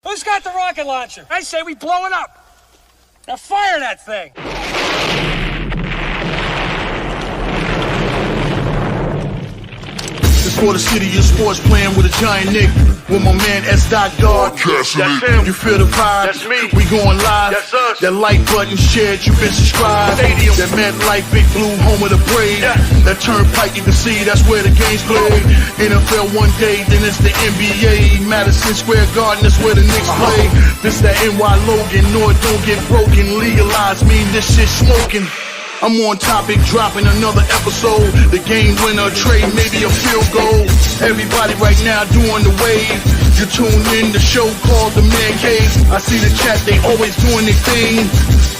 Who's got the rocket launcher? I say we blow it up. Now fire that thing. It's for the city of sports, playing with a giant Nick. With my man S. Guard. That's him. You feel the vibe? That's me. We going live. That's us. That like button shared, you been subscribed. Stadium. That MetLife Big Blue, home of the Braves. Yeah. That turnpike, you can see that's where the game's played. NFL one day, then it's the NBA. Madison Square Garden, that's where the Knicks play. This that NY Logan, no it don't get broken. Legalized mean this shit smoking. I'm on topic, dropping another episode. The game winner, trade, maybe a field goal. Everybody right now doing the wave. You tune in, the show called TheMan-Cave. I see the chat, they always doing their thing.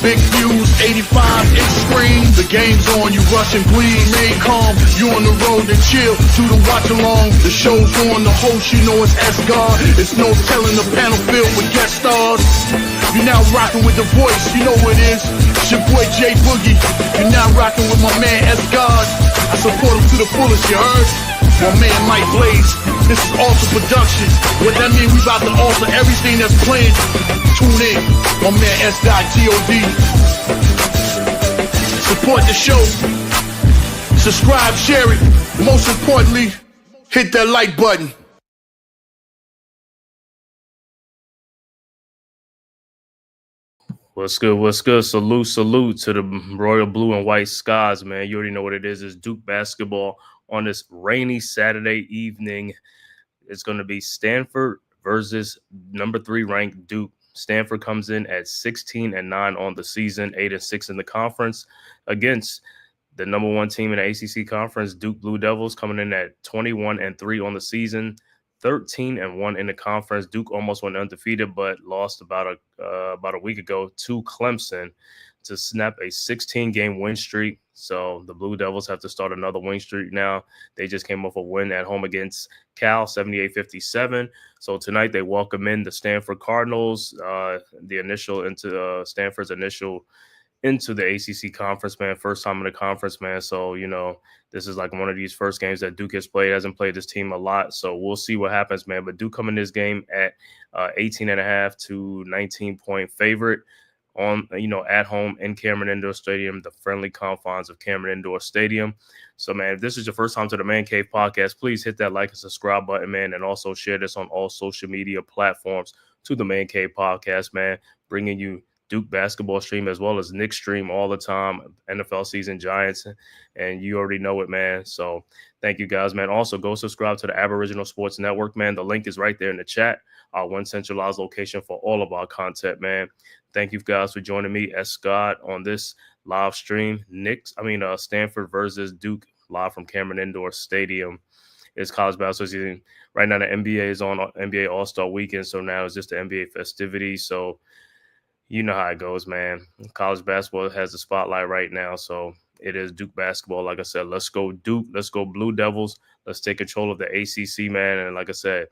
Big views, 85 inch screen. The game's on, you rushing, please. Stay calm, you on the road and chill. Do the watch along. The show's on, the host, you know it's S-God. It's no telling, the panel filled with guest stars. You now rocking with the voice, you know what it is. It's your boy J Boogie. You now rocking with my man S-God. I support him to the fullest, you heard? My man Mike Blaze. This is Alter Production. What that mean? We about to alter everything that's playing. Tune in. My man S.G.O.D. Support the show. Subscribe, share it. Most importantly, hit that like button. What's good? What's good? Salute to the royal blue and white skies, man. You already know what it is. It's Duke basketball on this rainy Saturday evening. It's going to be Stanford versus number 3 ranked Duke. Stanford comes in at 16-9 on the season, 8-6 in the conference against the number 1 team in the ACC conference, Duke Blue Devils, coming in at 21-3 on the season. 13-1 in the conference. Duke almost went undefeated, but lost about a week ago to Clemson to snap a 16-game win streak. So the Blue Devils have to start another win streak now. They just came off a win at home against Cal, 78-57. So tonight they welcome in the Stanford Cardinals, Stanford's initial into the ACC conference, man. First time in the conference, man. So, you know, this is like one of these first games that Duke has played. Hasn't played this team a lot. So we'll see what happens, man. But Duke come in this game at 18.5 to 19-point favorite on, at home in Cameron Indoor Stadium, the friendly confines of Cameron Indoor Stadium. So, man, if this is your first time to the Man Cave podcast, please hit that like and subscribe button, man. And also share this on all social media platforms to the Man Cave podcast, man. Bringing you Duke basketball stream as well as Knicks stream all the time, NFL season, Giants, and you already know it, man. So thank you guys, man. Also, go subscribe to the Aboriginal Sports Network, man. The link is right there in the chat, our one centralized location for all of our content, man. Thank you guys for joining me, S. Scott, on this live stream. Stanford versus Duke, live from Cameron Indoor Stadium. It's college basketball season. Right now, the NBA is on NBA All-Star Weekend, so now it's just the NBA festivities. So you know how it goes, man. College basketball has the spotlight right now, so it is Duke basketball. Like I said, let's go Duke. Let's go Blue Devils. Let's take control of the ACC, man. And like I said,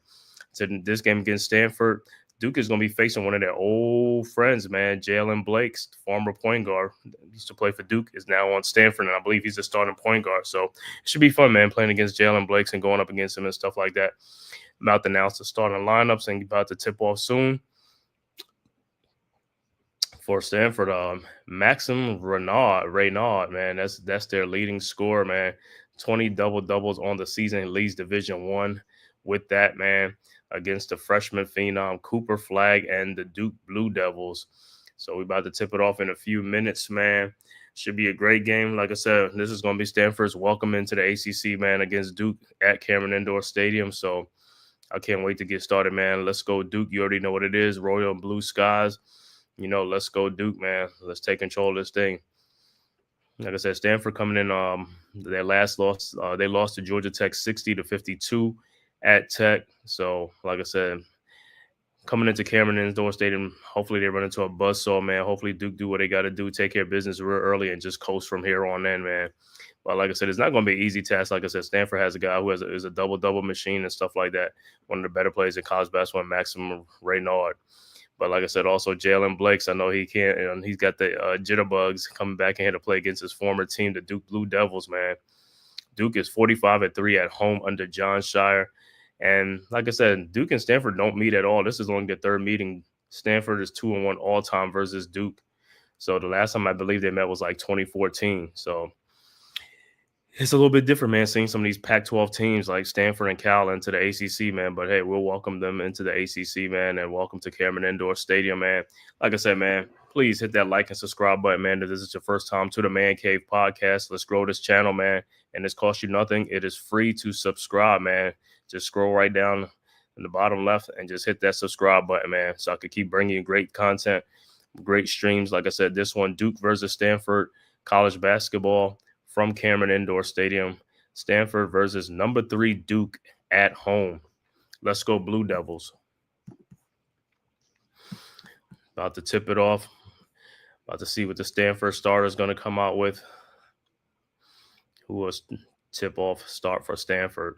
to this game against Stanford, Duke is going to be facing one of their old friends, man, Jalen Blakes, former point guard. Used to play for Duke, is now on Stanford, and I believe he's a starting point guard. So it should be fun, man, playing against Jalen Blakes and going up against him and stuff like that. I'm about to announce the starting lineups and about to tip off soon. For Stanford, Maxim Renaud, man, that's their leading scorer, man. 20 double-doubles on the season, leads Division I with that, man, against the freshman phenom Cooper Flagg and the Duke Blue Devils. So we're about to tip it off in a few minutes, man. Should be a great game. Like I said, this is going to be Stanford's welcome into the ACC, man, against Duke at Cameron Indoor Stadium. So I can't wait to get started, man. Let's go Duke. You already know what it is, royal and blue skies. Let's go Duke, man. Let's take control of this thing. Like I said, Stanford coming in, their last loss, they lost to Georgia Tech 60-52 at Tech. So, like I said, coming into Cameron Indoor Stadium, hopefully they run into a buzzsaw, man. Hopefully Duke do what they got to do, take care of business real early and just coast from here on in, man. But like I said, it's not going to be an easy task. Like I said, Stanford has a guy who is a double-double machine and stuff like that. One of the better players in college basketball, Maxim Renaud. But like I said, also Jalen Blakes, I know he can't, and he's got the jitterbugs coming back in here to play against his former team, the Duke Blue Devils, man. Duke is 45-3 at home under John Shire. And like I said, Duke and Stanford don't meet at all. This is only their third meeting. Stanford is 2-1 all time versus Duke. So the last time I believe they met was like 2014. So it's a little bit different, man, seeing some of these Pac-12 teams like Stanford and Cal into the ACC, man. But hey, we'll welcome them into the ACC, man, and welcome to Cameron Indoor Stadium, man. Like I said, man, please hit that like and subscribe button, man. If this is your first time to the Man Cave podcast, let's grow this channel, man. And this costs you nothing. It is free to subscribe, man. Just scroll right down in the bottom left and just hit that subscribe button, man, so I could keep bringing you great content, great streams. Like I said, this one, Duke versus Stanford, college basketball from Cameron Indoor Stadium. Stanford versus number 3 Duke at home. Let's go Blue Devils. About to tip it off. About to see what the Stanford starter is going to come out with. Who will tip off start for Stanford?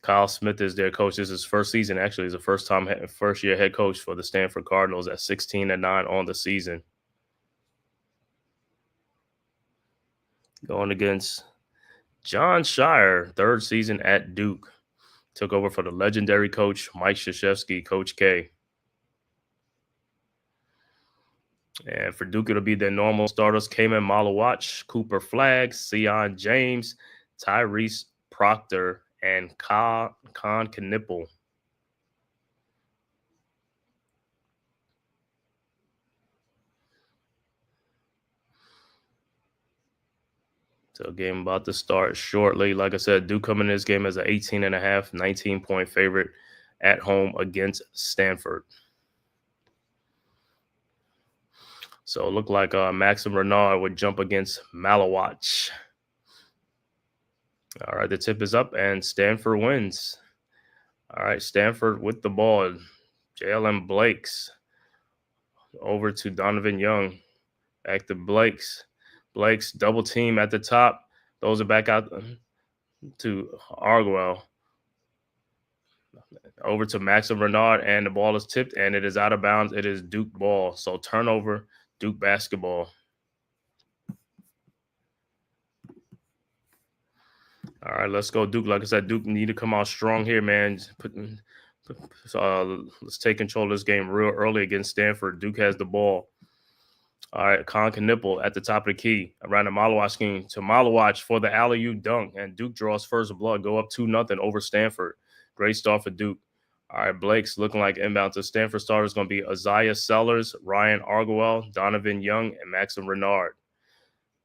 Kyle Smith is their coach. This is his first season. Actually, he's a first-year head coach for the Stanford Cardinals at 16-9 on the season. Going against John Shire, third season at Duke. Took over for the legendary coach, Mike Krzyzewski, Coach K. And for Duke, it'll be their normal starters, Kaman Malawach, Cooper Flagg, Sion James, Tyrese Proctor, and Con Knipple. So game about to start shortly. Like I said, Duke coming in this game as an 18.5, 19-point favorite at home against Stanford. So it looked like Maxim Renard would jump against Malawach. All right, the tip is up, and Stanford wins. All right, Stanford with the ball. Jalen Blakes over to Donovan Young. Back to Blakes. Blakes double team at the top. Those are back out to Arguello. Over to Maxim Renard, and the ball is tipped, and it is out of bounds. It is Duke ball. So turnover, Duke basketball. All right, let's go, Duke. Like I said, Duke need to come out strong here, man. Let's take control of this game real early against Stanford. Duke has the ball. All right, Con Knipple at the top of the key. Around the Malawach scheme to Malawach for the alley-oop dunk. And Duke draws first blood. Go up 2-0 over Stanford. Great start for Duke. All right, Blake's looking like inbound to Stanford starters going to be Isaiah Sellers, Ryan Arguello, Donovan Young, and Maxim Renard.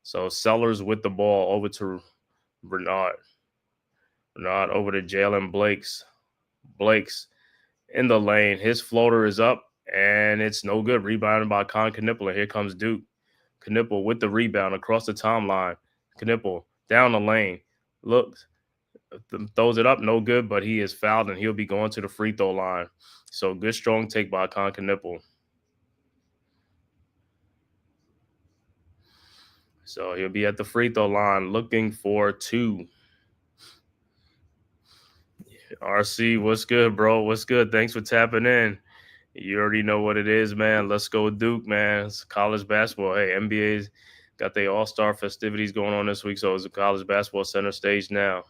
So Sellers with the ball over to Renard. Renard over to Jalen Blakes. Blakes in the lane. His floater is up, and it's no good. Rebounded by Con Knipple, and here comes Duke. Knipple with the rebound across the timeline. Knipple down the lane. Looks, throws it up, no good, but he is fouled, and he'll be going to the free throw line. So good, strong take by Con Knipple. So he'll be at the free throw line looking for 2. RC, what's good, bro? What's good? Thanks for tapping in. You already know what it is, man. Let's go Duke, man. It's college basketball. Hey, NBA's got their all-star festivities going on this week, so it's a college basketball center stage now.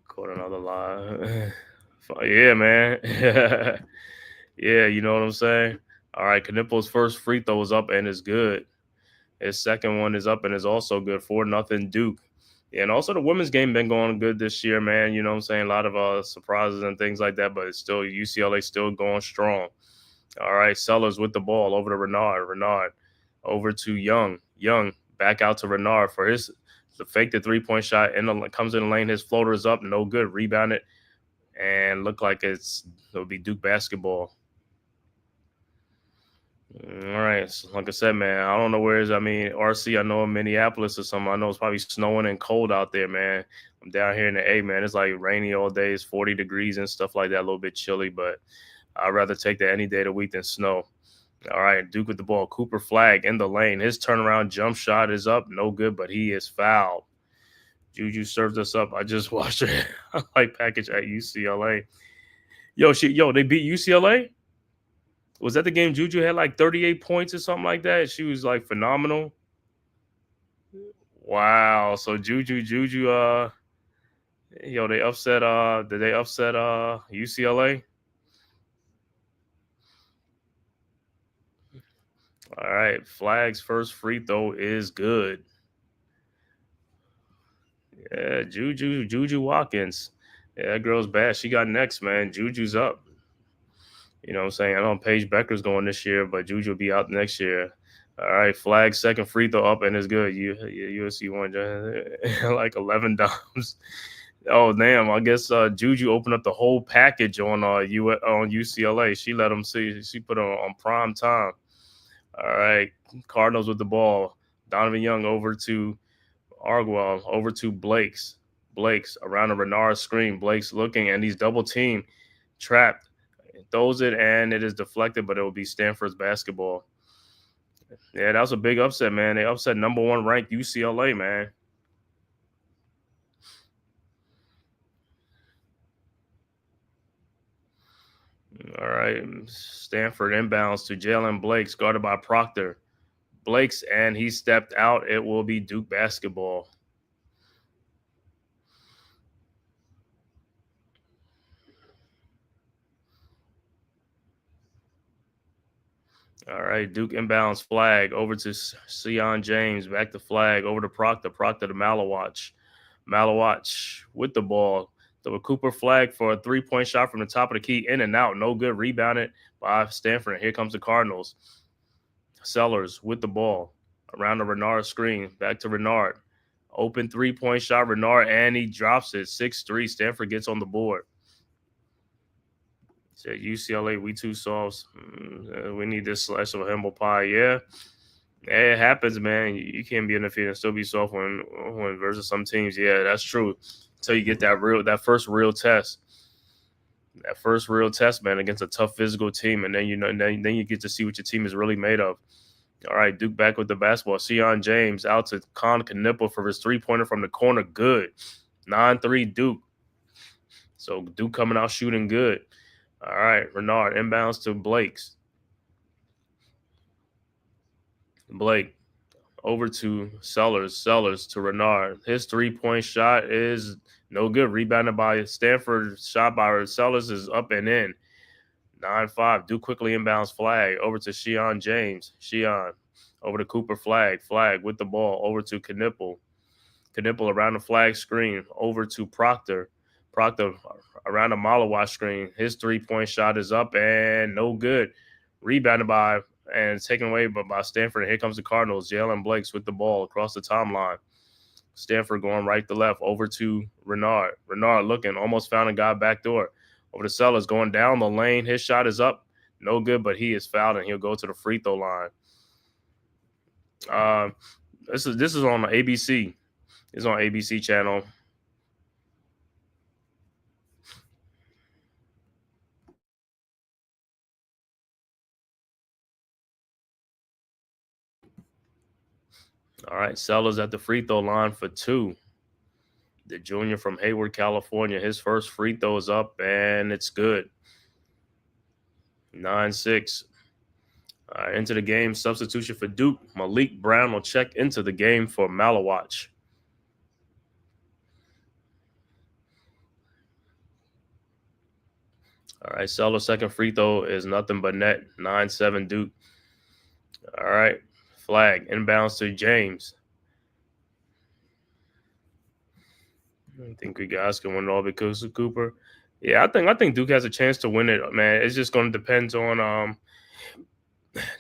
Caught another lie. Yeah, man. Yeah, you know what I'm saying? All right, Knipple's first free throw is up and is good. His second one is up and is also good. 4-0 Duke. Yeah, and also the women's game been going good this year, man. You know what I'm saying? A lot of surprises and things like that, but it's still UCLA still going strong. All right, Sellers with the ball over to Renard. Renard over to Young. Young back out to Renard for his fake the three-point shot. Comes in the lane. His floater is up. No good. Rebounded. And look like it'll be Duke basketball. All right. So like I said, man, I don't know where is. I mean, RC, I know in Minneapolis or something. I know it's probably snowing and cold out there, man. I'm down here in the A, man. It's like rainy all day. It's 40 degrees and stuff like that. A little bit chilly, but I'd rather take that any day of the week than snow. All right. Duke with the ball. Cooper Flagg in the lane. His turnaround jump shot is up. No good, but he is fouled. Juju served us up. I just watched it. Like package at UCLA. Yo, they beat UCLA? Was that the game Juju had like 38 points or something like that? She was like phenomenal. Wow. So Juju, Yo, they upset. Did they upset UCLA? All right, Flag's first free throw is good. Yeah, Juju Watkins. Yeah, that girl's bad. She got next, man. Juju's up. You know what I'm saying? I know Paige Becker's going this year, but Juju will be out next year. All right, Flag second free throw up and it's good. USC won like 11 times. Oh damn! I guess Juju opened up the whole package on on UCLA. She let them see. She put on prime time. All right, Cardinals with the ball. Donovan Young over to Arguel, over to Blake's around the Renard screen. Blake's looking and he's double teamed, trapped. Throws it and it is deflected, but it will be Stanford's basketball. Yeah, that was a big upset, man. They upset number 1 ranked UCLA, man. All right, Stanford inbounds to Jalen Blake's, guarded by Proctor. Blake's and he stepped out. It will be Duke basketball. All right, Duke inbounds Flag over to Sion James, back to Flag, over to Proctor to Malawatch. Malawatch with the ball. The Cooper Flag for a 3-point shot from the top of the key, in and out. No good. Rebounded by Stanford. Here comes the Cardinals. Sellers with the ball around the Renard screen. Back to Renard. Open 3-point shot, Renard, and he drops it. 6-3. Stanford gets on the board. Said UCLA, we too soft. We need this slice of humble pie. Yeah. It happens, man. You can't be undefeated and still be soft when versus some teams. Yeah, that's true. Until you get that first real test. That first real test, man, against a tough physical team, and then then you get to see what your team is really made of. All right, Duke back with the basketball. Sion James out to Con Knipple for his 3-pointer from the corner. Good. 9-3 Duke. So Duke coming out shooting good. All right, Renard inbounds to Blake's. Blake over to Sellers to Renard. His 3-point shot is no good. Rebounded by Stanford. Shot by Sellers is up and in. 9-5. Duke quickly inbounds Flag over to Sion James. Sion over to Cooper Flag. Flag with the ball over to Knipple. Knipple around the Flag screen over to Proctor. Proctor around the Malawat screen. His 3-point shot is up and no good. Rebounded by and taken away by Stanford. And here comes the Cardinals. Jalen Blake's with the ball across the timeline. Stanford going right to left over to Renard. Renard looking, almost found a guy back door. Over to Sellers going down the lane. His shot is up. No good, but he is fouled and he'll go to the free throw line. This is on ABC. It's on ABC channel. All right, Sellers at the free throw line for 2. The junior from Hayward, California. His first free throw is up, and it's good. 9-6. Into the game, substitution for Duke. Malik Brown will check into the game for Malawatch. All right, Sellers' second free throw is nothing but net. 9-7 Duke. All right, Flag inbounds to James. I think we guys can win it all because of Cooper. Yeah, I think Duke has a chance to win it, man. It's just going to depend on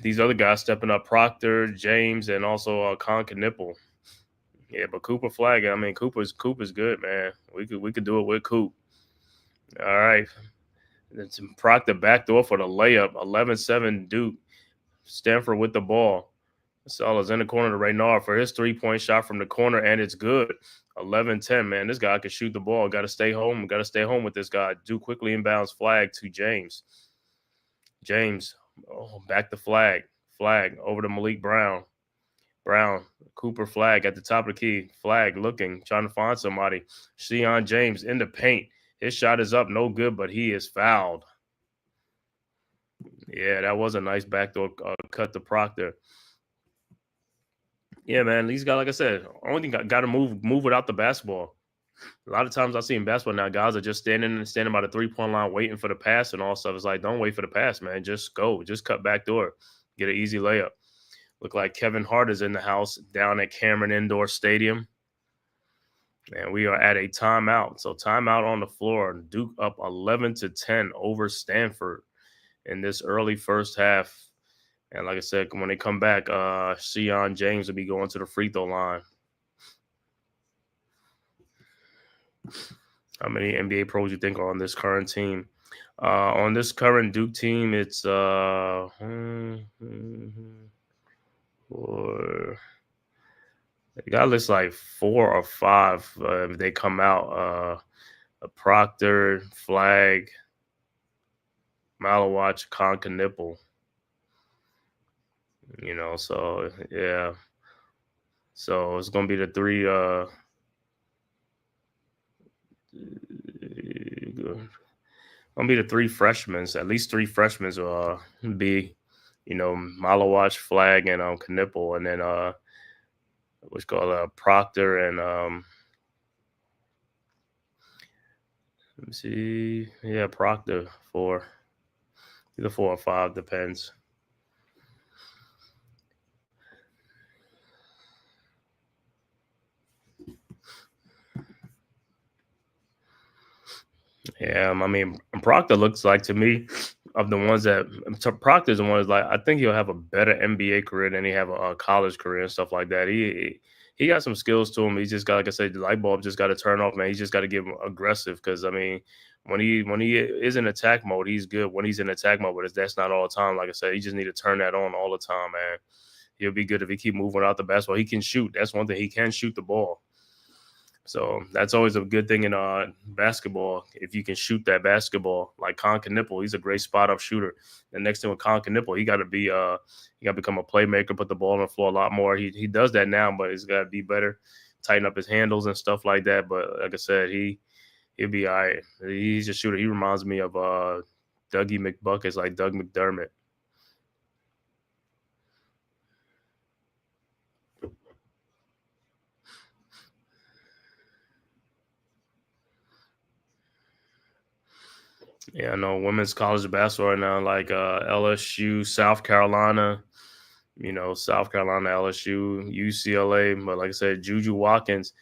these other guys stepping up, Proctor, James, and also Con Knipple. Yeah, but Cooper Flag, I mean, Cooper's good, man. We could do it with Coop. All right. It's Proctor backdoor for the layup. 11-7 Duke. Stanford with the ball. Sellers in the corner to Renard for his 3-point shot from the corner, and it's good. 11-10, man. This guy can shoot the ball. Got to stay home. Got to stay home with this guy. Duke quickly inbounds Flag to James. James, back to Flag. Flag over to Malik Brown. Cooper Flag at the top of the key. Flag looking, trying to find somebody. Sion James in the paint. His shot is up, no good, but he is fouled. Yeah, that was a nice backdoor cut to Proctor. Yeah, man, these guys, like I said, only thing got to move without the basketball. A lot of times I see in basketball now, guys are just standing by the 3-point line waiting for the pass and all stuff. It's like, don't wait for the pass, man. Just go. Just cut back door. Get an easy layup. Look like Kevin Hart is in the house down at Cameron Indoor Stadium. And we are at a timeout. So timeout on the floor. Duke up 11-10 over Stanford in this early first half. And like I said, when they come back, Sheon James will be going to the free throw line. How many NBA pros you think are on this current team? On this current Duke team, it's they got list like 4 or 5 if they come out. A Proctor, Flag, Malawatch, Nipple. You know, so yeah. So it's gonna be the 3 gonna be the 3 freshmen. At least 3 freshmen will be, you know, Malawatch, Flag, and Knipple, and then what's called Proctor and let me see, yeah, Proctor 4, either 4 or 5, depends. Yeah, I mean, Proctor looks like, to me, of the ones that Proctor's the one is like, I think he'll have a better NBA career than he have a college career and stuff like that. He got some skills to him. He's just got, like I said, the light bulb just got to turn off, man. He's just got to get aggressive because, I mean, when he is in attack mode, he's good. When he's in attack mode, but that's not all the time. Like I said, he just need to turn that on all the time, man. He'll be good if he keep moving out the basketball. He can shoot. That's one thing. He can shoot the ball. So that's always a good thing in basketball. If you can shoot that basketball, like Nipple, he's a great spot up shooter. The next thing with Nipple, he got to become a playmaker, put the ball on the floor a lot more. He does that now, but he's got to be better, tighten up his handles and stuff like that. But like I said, he'll be all right. He's a shooter. He reminds me of Dougie McBuckets, like Doug McDermott. Yeah, I know women's college basketball right now, like LSU, South Carolina, you know, South Carolina, LSU, UCLA. But like I said, Juju Watkins,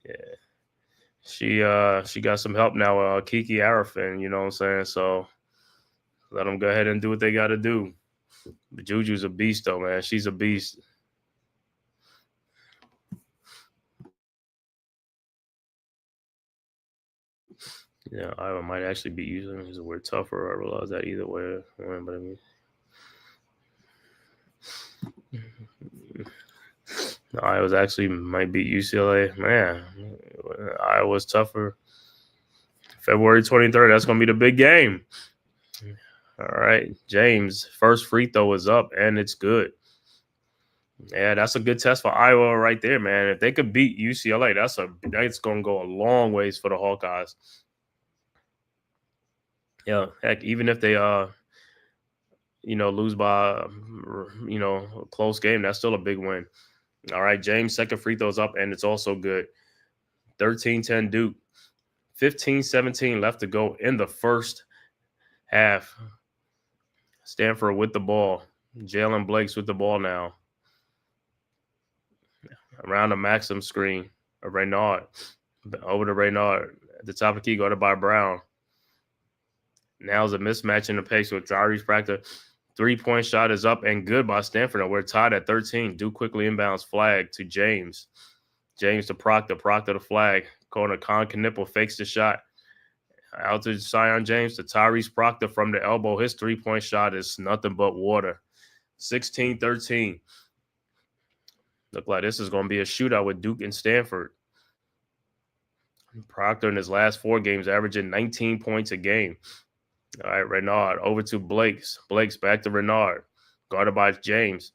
yeah, she got some help now. Kiki Arafin, you know what I'm saying? So let them go ahead and do what they got to do. But Juju's a beast, though, man. She's a beast. Yeah, Iowa might actually be using his word tougher. I realize that either way. But I mean, Iowa's actually might beat UCLA. Man, Iowa's tougher. February 23rd. That's gonna be the big game. All right, James. First free throw is up, and it's good. Yeah, that's a good test for Iowa right there, man. If they could beat UCLA, that's gonna go a long ways for the Hawkeyes. Yeah, heck, even if they lose by a close game, that's still a big win. All right, James, second free throws up, and it's also good. 13-10 Duke. 15-17 left to go in the first half. Stanford with the ball. Jalen Blake's with the ball now. Around the Maxim screen. Reynard. Over to Reynard. At the top of the key, guarded by Brown. Now's a mismatch in the pace with Tyrese Proctor. 3-point shot is up and good by Stanford. And we're tied at 13. Duke quickly inbounds Flag to James. James to Proctor. Proctor to Flag. Corner Knipple fakes the shot. Out to Sion James to Tyrese Proctor from the elbow. His 3-point shot is nothing but water. 16-13. Look like this is going to be a shootout with Duke and Stanford. Proctor in his last 4 games averaging 19 points a game. All right, Reynard over to Blake's. Blake's back to Reynard. Guarded by James.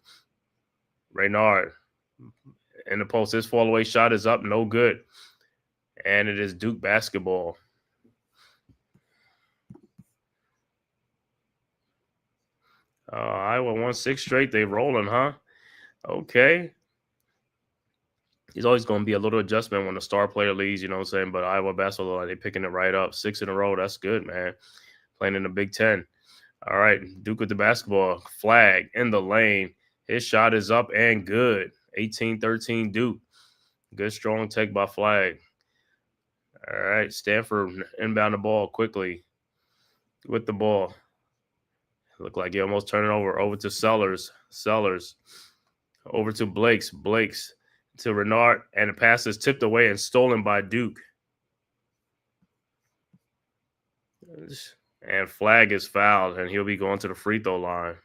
Reynard in the post. His fall away shot is up. No good. And it is Duke basketball. Iowa won 6 straight. They rolling, huh? Okay. He's always going to be a little adjustment when the star player leaves, you know what I'm saying? But Iowa basketball, they picking it right up. 6 in a row. That's good, man. Playing in the Big Ten. All right. Duke with the basketball. Flag in the lane. His shot is up and good. 18-13 Duke. Good strong take by Flag. All right. Stanford inbound the ball quickly with the ball. Look like he almost turned it over to Sellers. Over to Blakes to Renard, and the pass is tipped away and stolen by Duke. And Flag is fouled, and he'll be going to the free throw line.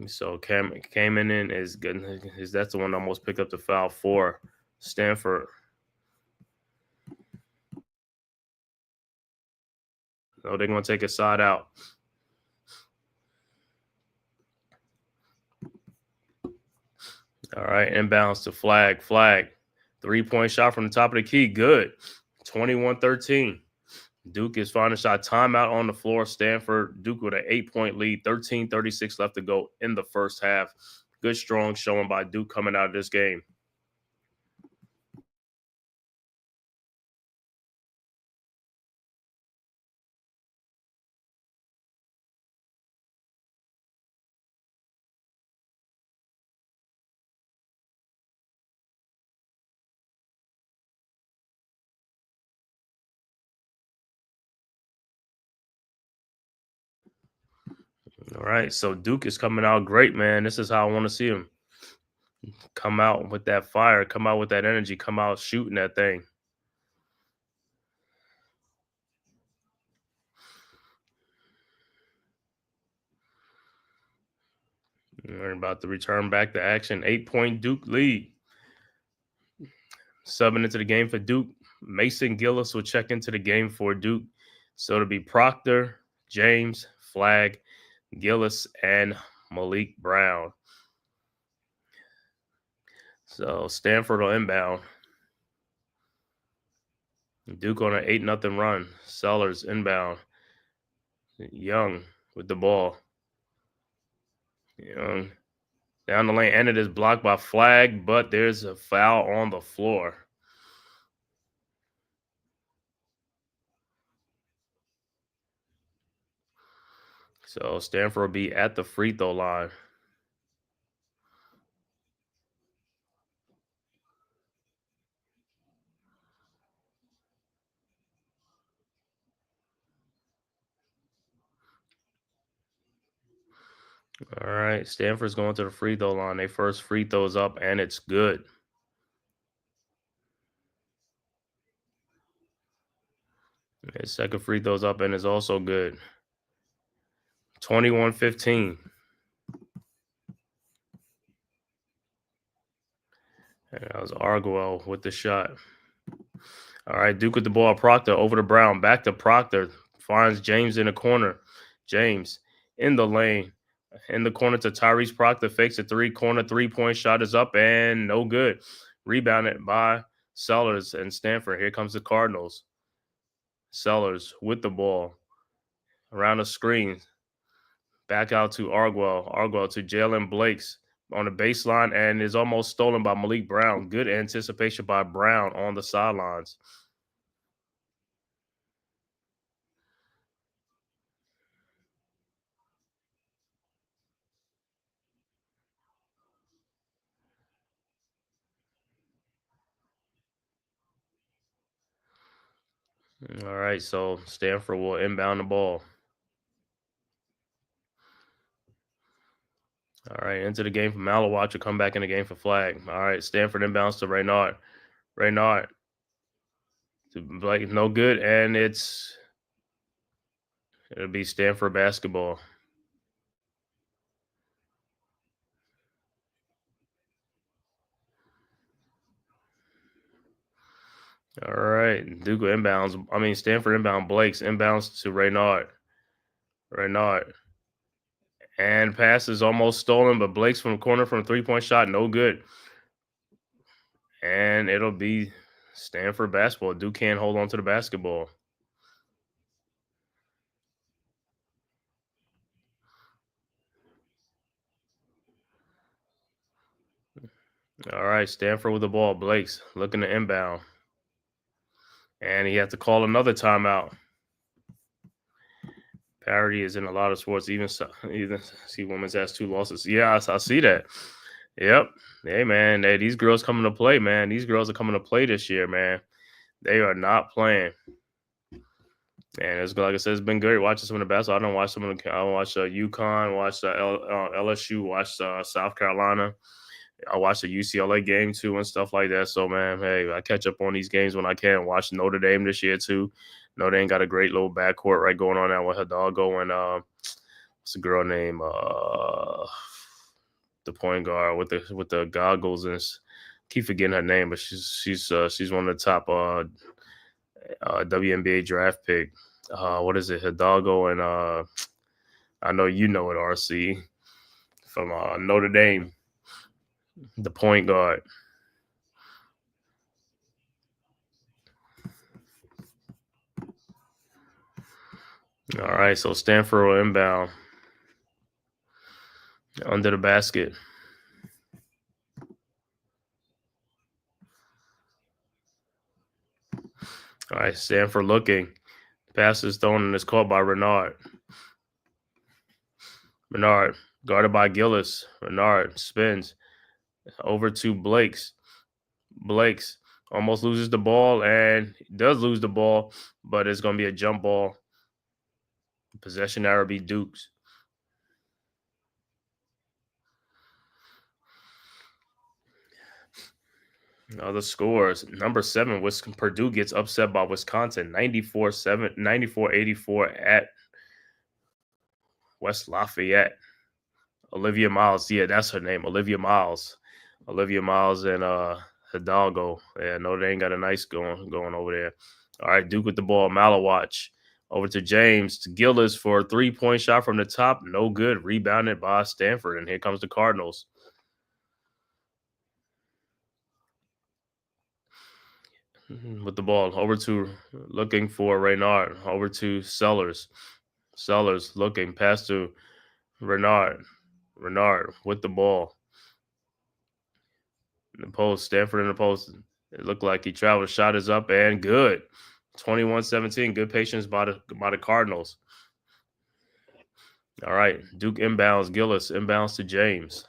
So Kamen is good. That's the one that almost picked up the foul for Stanford. So they're going to take a side out. All right, inbounds to Flag. 3-point shot from the top of the key. Good. 21-13. Duke is finding a shot. Timeout on the floor. Stanford, Duke with an 8-point lead. 13:36 left to go in the first half. Good, strong showing by Duke coming out of this game. All right, so Duke is coming out great, man. This is how I want to see him. Come out with that fire, come out with that energy, come out shooting that thing. We're about to return back to action. 8-point Duke lead. Subbing into the game for Duke, Mason Gillis will check into the game for Duke. So it'll be Proctor, James, Flag, Gillis, and Malik Brown. So Stanford will inbound. Duke on an 8-0 run. Sellers inbound. Young with the ball. Young down the lane, and it is blocked by Flag, but there's a foul on the floor. So Stanford will be at the free throw line. All right, Stanford's going to the free throw line. Their first free throw's up, and it's good. His second free throw's up, and it's also good. 21-15. And that was Arguello with the shot. All right, Duke with the ball. Proctor over to Brown. Back to Proctor. Finds James in the corner. James in the lane. In the corner to Tyrese Proctor. Fakes a three-corner 3-point shot is up and no good. Rebounded by Sellers and Stanford. Here comes the Cardinals. Sellers with the ball. Around the screen. Back out to Arguello to Jalen Blakes on the baseline and is almost stolen by Malik Brown. Good anticipation by Brown on the sidelines. All right, so Stanford will inbound the ball. All right, into the game for Malawatch will come back in the game for Flag. All right, Stanford inbounds to Reynard. To Blake, no good, and it'll be Stanford basketball. All right, Duke inbounds. Stanford inbound. Blakes inbounds to Reynard. And pass is almost stolen, but Blake's from the corner from a 3-point shot, no good. And it'll be Stanford basketball. Duke can't hold on to the basketball. All right, Stanford with the ball. Blake's looking to inbound. And he had to call another timeout. Parity is in a lot of sports, even see women's has 2 losses. Yeah, I see that. Yep. Hey, man, these girls coming to play, man. These girls are coming to play this year, man. They are not playing. And it's like I said, it's been great watching some of the basketball. I don't watch some of the. I watch UConn, watch LSU, watch South Carolina. I watch the UCLA game too and stuff like that. So man, hey, I catch up on these games when I can. Watch Notre Dame this year too. Notre Dame got a great little backcourt right going on now with Hidalgo and what's the girl name? The point guard with the goggles and keep forgetting her name, but she's one of the top WNBA draft pick. What is it? Hidalgo and I know you know it, RC from Notre Dame, the point guard. All right, so Stanford will inbound under the basket. All right, Stanford looking. Pass is thrown and is caught by Renard. Renard guarded by Gillis. Renard spins over to Blake's. Blake's almost loses the ball and does lose the ball, but it's going to be a jump ball. Possession arrow be Dukes. Other scores. Number 7, Purdue gets upset by Wisconsin, 94-84 at West Lafayette. Olivia Miles. Yeah, that's her name. Olivia Miles. Olivia Miles and Hidalgo. Yeah, Notre Dame got a nice going over there. All right, Duke with the ball. Malawatch over to James. Gillis for a 3-point shot from the top. No good. Rebounded by Stanford. And here comes the Cardinals. With the ball. Over to looking for Reynard. Over to Sellers. Sellers looking. Pass to Renard. Renard with the ball. In the post. Stanford in the post. It looked like he traveled. Shot is up and good. 21-17. Good patience by the Cardinals. All right. Duke inbounds. Gillis inbounds to James.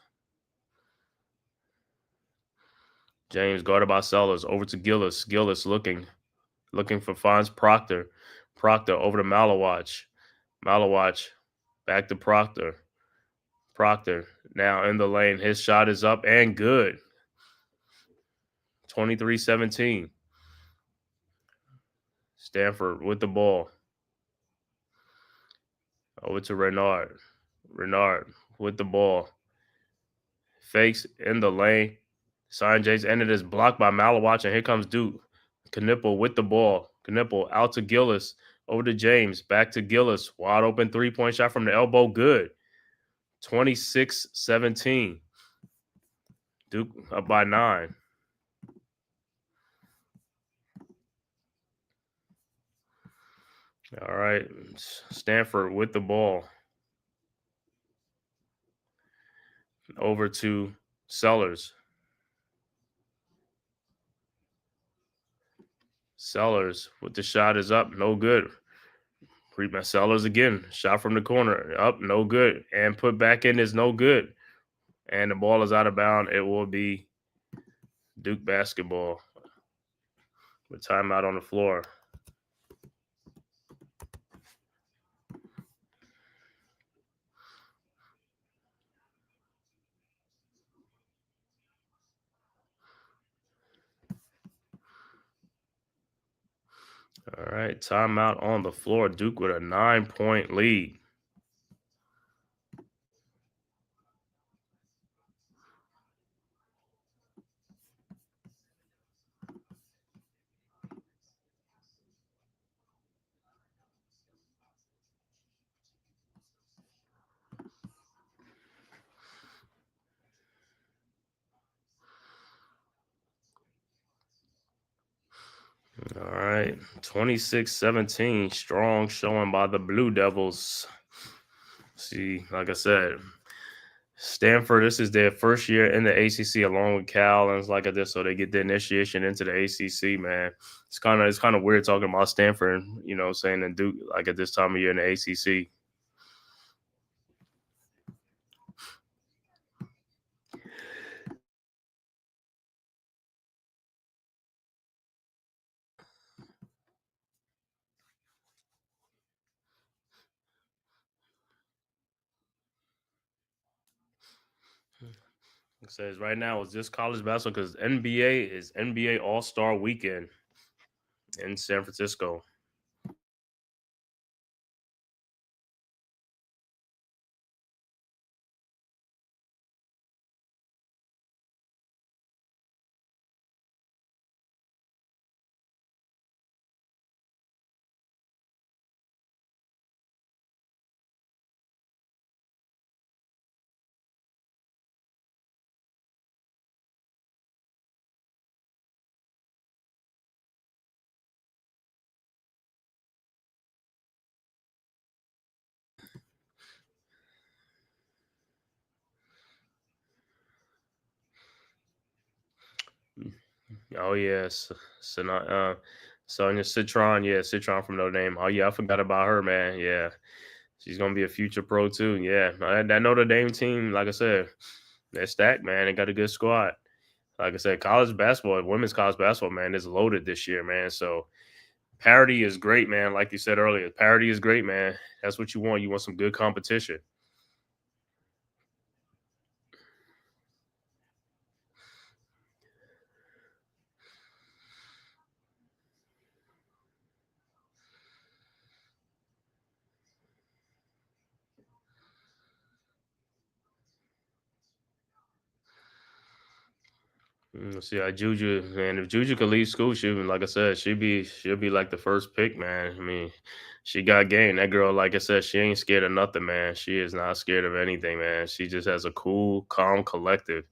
James guarded by Sellers. Over to Gillis. Gillis looking for finds Proctor. Proctor over to Malawatch. Malawatch back to Proctor. Proctor now in the lane. His shot is up and good. 23-17. Stanford with the ball. Over to Renard. Renard with the ball. Fakes in the lane. Sanjay's ended is blocked by Malawatch, and here comes Duke. Knipple with the ball. Knipple out to Gillis. Over to James. Back to Gillis. Wide open 3-point shot from the elbow. Good. 26-17. Duke up by 9. All right. Stanford with the ball. Over to Sellers. Sellers with the shot is up. No good. Rebound Sellers again. Shot from the corner. Up. No good. And put back in is no good. And the ball is out of bounds. It will be Duke basketball with timeout on the floor. All right, timeout on the floor. Duke with a 9-point lead. All right, 26-17. Strong showing by the Blue Devils. See, like I said, Stanford, this is their first year in the ACC along with Cal, and it's like this, so they get the initiation into the ACC. Man, it's kind of weird talking about Stanford, saying and Duke like at this time of year in the ACC. It says right now it's just college basketball because NBA is NBA All Star Weekend in San Francisco. Oh yes, Sonia Citron, yeah, Citron from Notre Dame. Oh yeah, I forgot about her, man. Yeah, she's gonna be a future pro too. Yeah, that Notre Dame team, like I said, they're stacked, man. They got a good squad. Like I said, college basketball, women's college basketball, man, is loaded this year, man. So parity is great, man. Like you said earlier, parity is great, man. That's what you want. You want some good competition. See how Juju, man. If Juju could leave school, like I said, she'll be like the first pick, man. I mean, she got game. That girl, like I said, she ain't scared of nothing, man. She is not scared of anything, man. She just has a cool, calm, collective.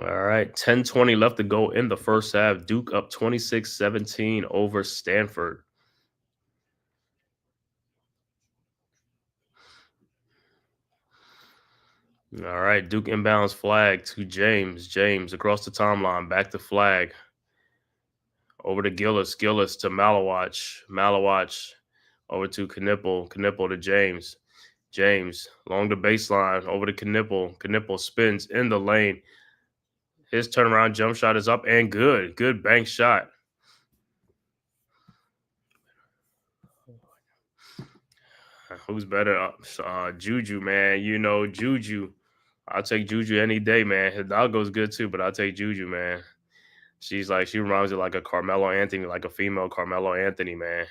All right, 10:20 left to go in the first half. Duke up 26-17 over Stanford. All right, Duke inbounds flag to James. James across the timeline, back to flag. Over to Gillis. Gillis to Malawach. Malawach over to Knipple. Knipple to James. James along the baseline over to Knipple. Knipple spins in the lane. His turnaround jump shot is up and good. Good bank shot. Who's better? Juju, man. Juju. I'll take Juju any day, man. Hidalgo's good too, but I'll take Juju, man. She reminds me like a Carmelo Anthony, like a female Carmelo Anthony, man.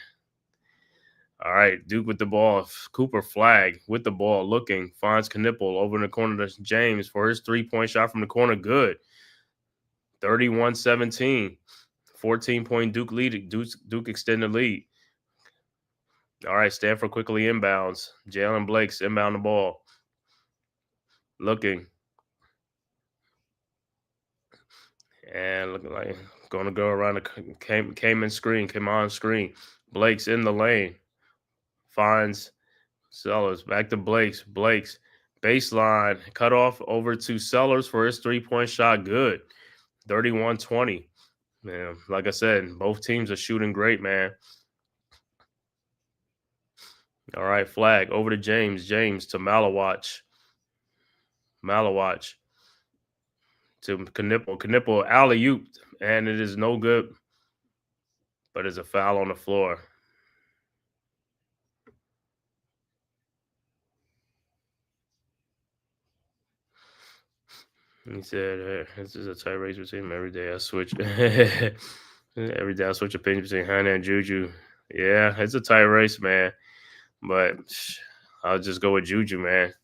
All right, Duke with the ball. Cooper flag with the ball, looking, finds Knipple over in the corner to James for his 3-point shot from the corner. Good. 31-17. 14-point Duke lead. Duke extend the lead. All right, Stanford quickly inbounds. Jalen Blake's inbound the ball. Looking. And looking like going to go around the came on screen. Blake's in the lane. Finds Sellers. Back to Blake's baseline. Cut off over to Sellers for his 3-point shot. Good. 31-20. Man, like I said, both teams are shooting great, man. All right, flag over to James. James to Malawach. Malawach to Knipple. Knipple alley-oop, and it is no good, but it's a foul on the floor. He said, "This is a tight race between them. Every day I switch. Every day I switch opinions between Hannah and Juju. Yeah, it's a tight race, man. But I'll just go with Juju, man.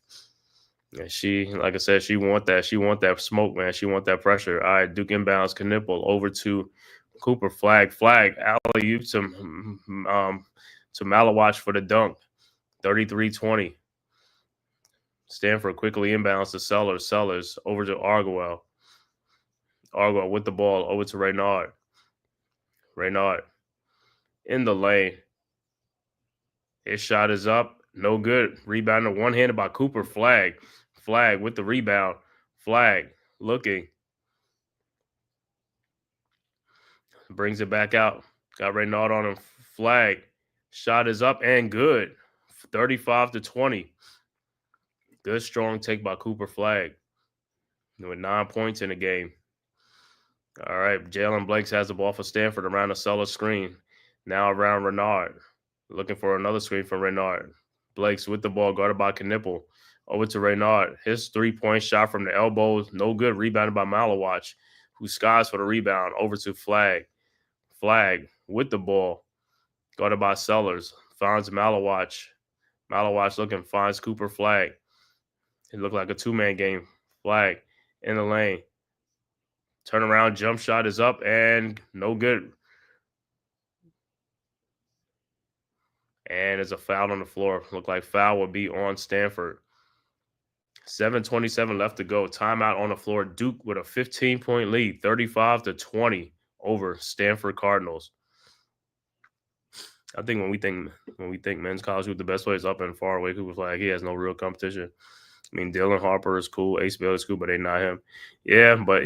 And she, like I said, she want that. She want that smoke, man. She want that pressure. All right, Duke inbounds, Knipple over to Cooper. Flag, alley-oop to Malawatch for the dunk. 33-20. Stanford quickly inbounds to Sellers over to Arguel. Arguel with the ball over to Reynard. Reynard in the lane. His shot is up. No good. Rebounded one-handed by Cooper. Flag with the rebound. Flag looking. Brings it back out. Got Reynard on him. Flag. Shot is up and good. 35-20. Good strong take by Cooper. Flag. With 9 points in the game. All right. Jalen Blakes has the ball for Stanford around the Sellers screen. Now around Renard. Looking for another screen from Renard. Blakes with the ball guarded by Knipple. Over to Reynard. His 3-point shot from the elbows. No good. Rebounded by Malawatch, who skies for the rebound. Over to Flag. Flag with the ball. Guarded by Sellers. Finds Malawatch. Malawatch looking. Finds Cooper. Flag. It looked like a two-man game. Flag in the lane. Turnaround jump shot is up and no good. And there's a foul on the floor. Look like foul will be on Stanford. 7:27 left to go. Timeout on the floor. Duke with a 15-point lead, 35-20 over Stanford Cardinals. I think when we think men's college with the best players up and far away, Cooper's like he has no real competition. I mean, Dylan Harper is cool, Ace Bailey is cool, but they not him. Yeah, but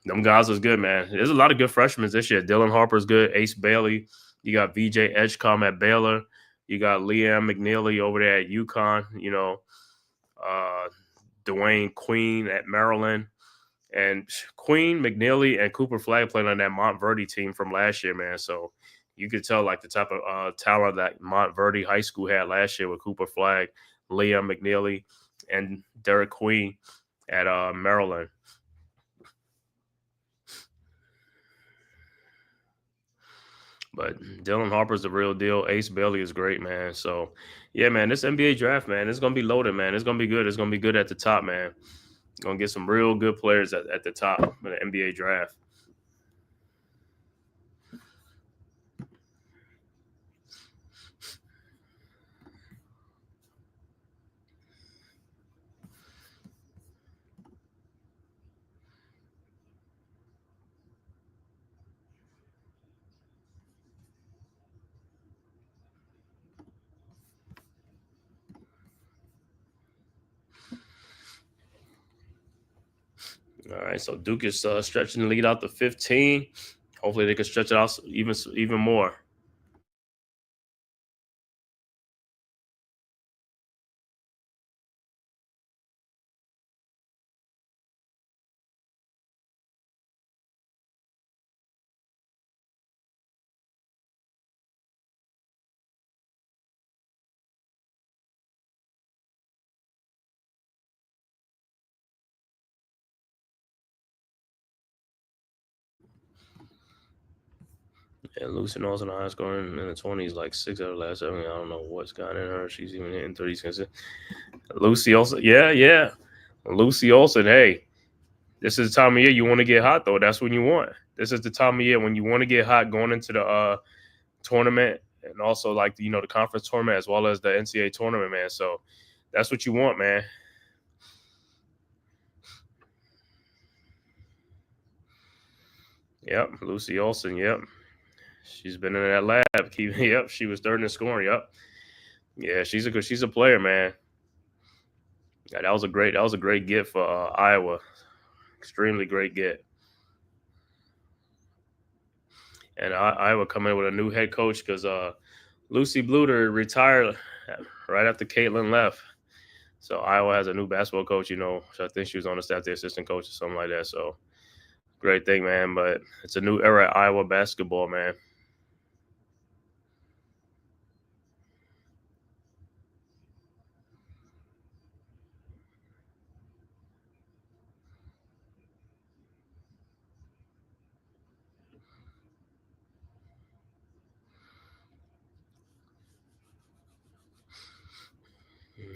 them guys is good, man. There's a lot of good freshmen this year. Dylan Harper is good. Ace Bailey. You got VJ Edgecombe at Baylor. You got Liam McNeely over there at UConn. Dwayne Queen at Maryland. And Queen, McNeely, and Cooper Flag playing on that Montverde team from last year, man. So you could tell like the type of talent that Montverde High School had last year with Cooper Flag, Liam McNeely, and Derek Queen at Maryland. But Dylan Harper's the real deal. Ace Bailey is great, man. So, yeah, man, this NBA draft, man, it's going to be loaded, man. It's going to be good. It's going to be good at the top, man. Going to get some real good players at the top of the NBA draft. All right, so Duke is stretching the lead out to 15. Hopefully they can stretch it out even more. And Lucy Nelson high scoring in the 20s, like 6 out of the last 7. I don't know what's gotten in her. She's even hitting 30s. Lucy Olsen, yeah. Lucy Olsen, hey, this is the time of year you want to get hot, though. That's when you want. This is the time of year when you want to get hot going into the tournament and also like the conference tournament as well as the NCAA tournament, man. So that's what you want, man. Yep, Lucy Olsen, yep. She's been in that lab. Yep, she was third in scoring. Yep. Yeah, she's a player, man. Yeah, that was a great get for Iowa. Extremely great get. And Iowa coming in with a new head coach because Lucy Bluter retired right after Caitlin left. So Iowa has a new basketball coach, so I think she was on the staff, the assistant coach or something like that. So great thing, man. But it's a new era at Iowa basketball, man.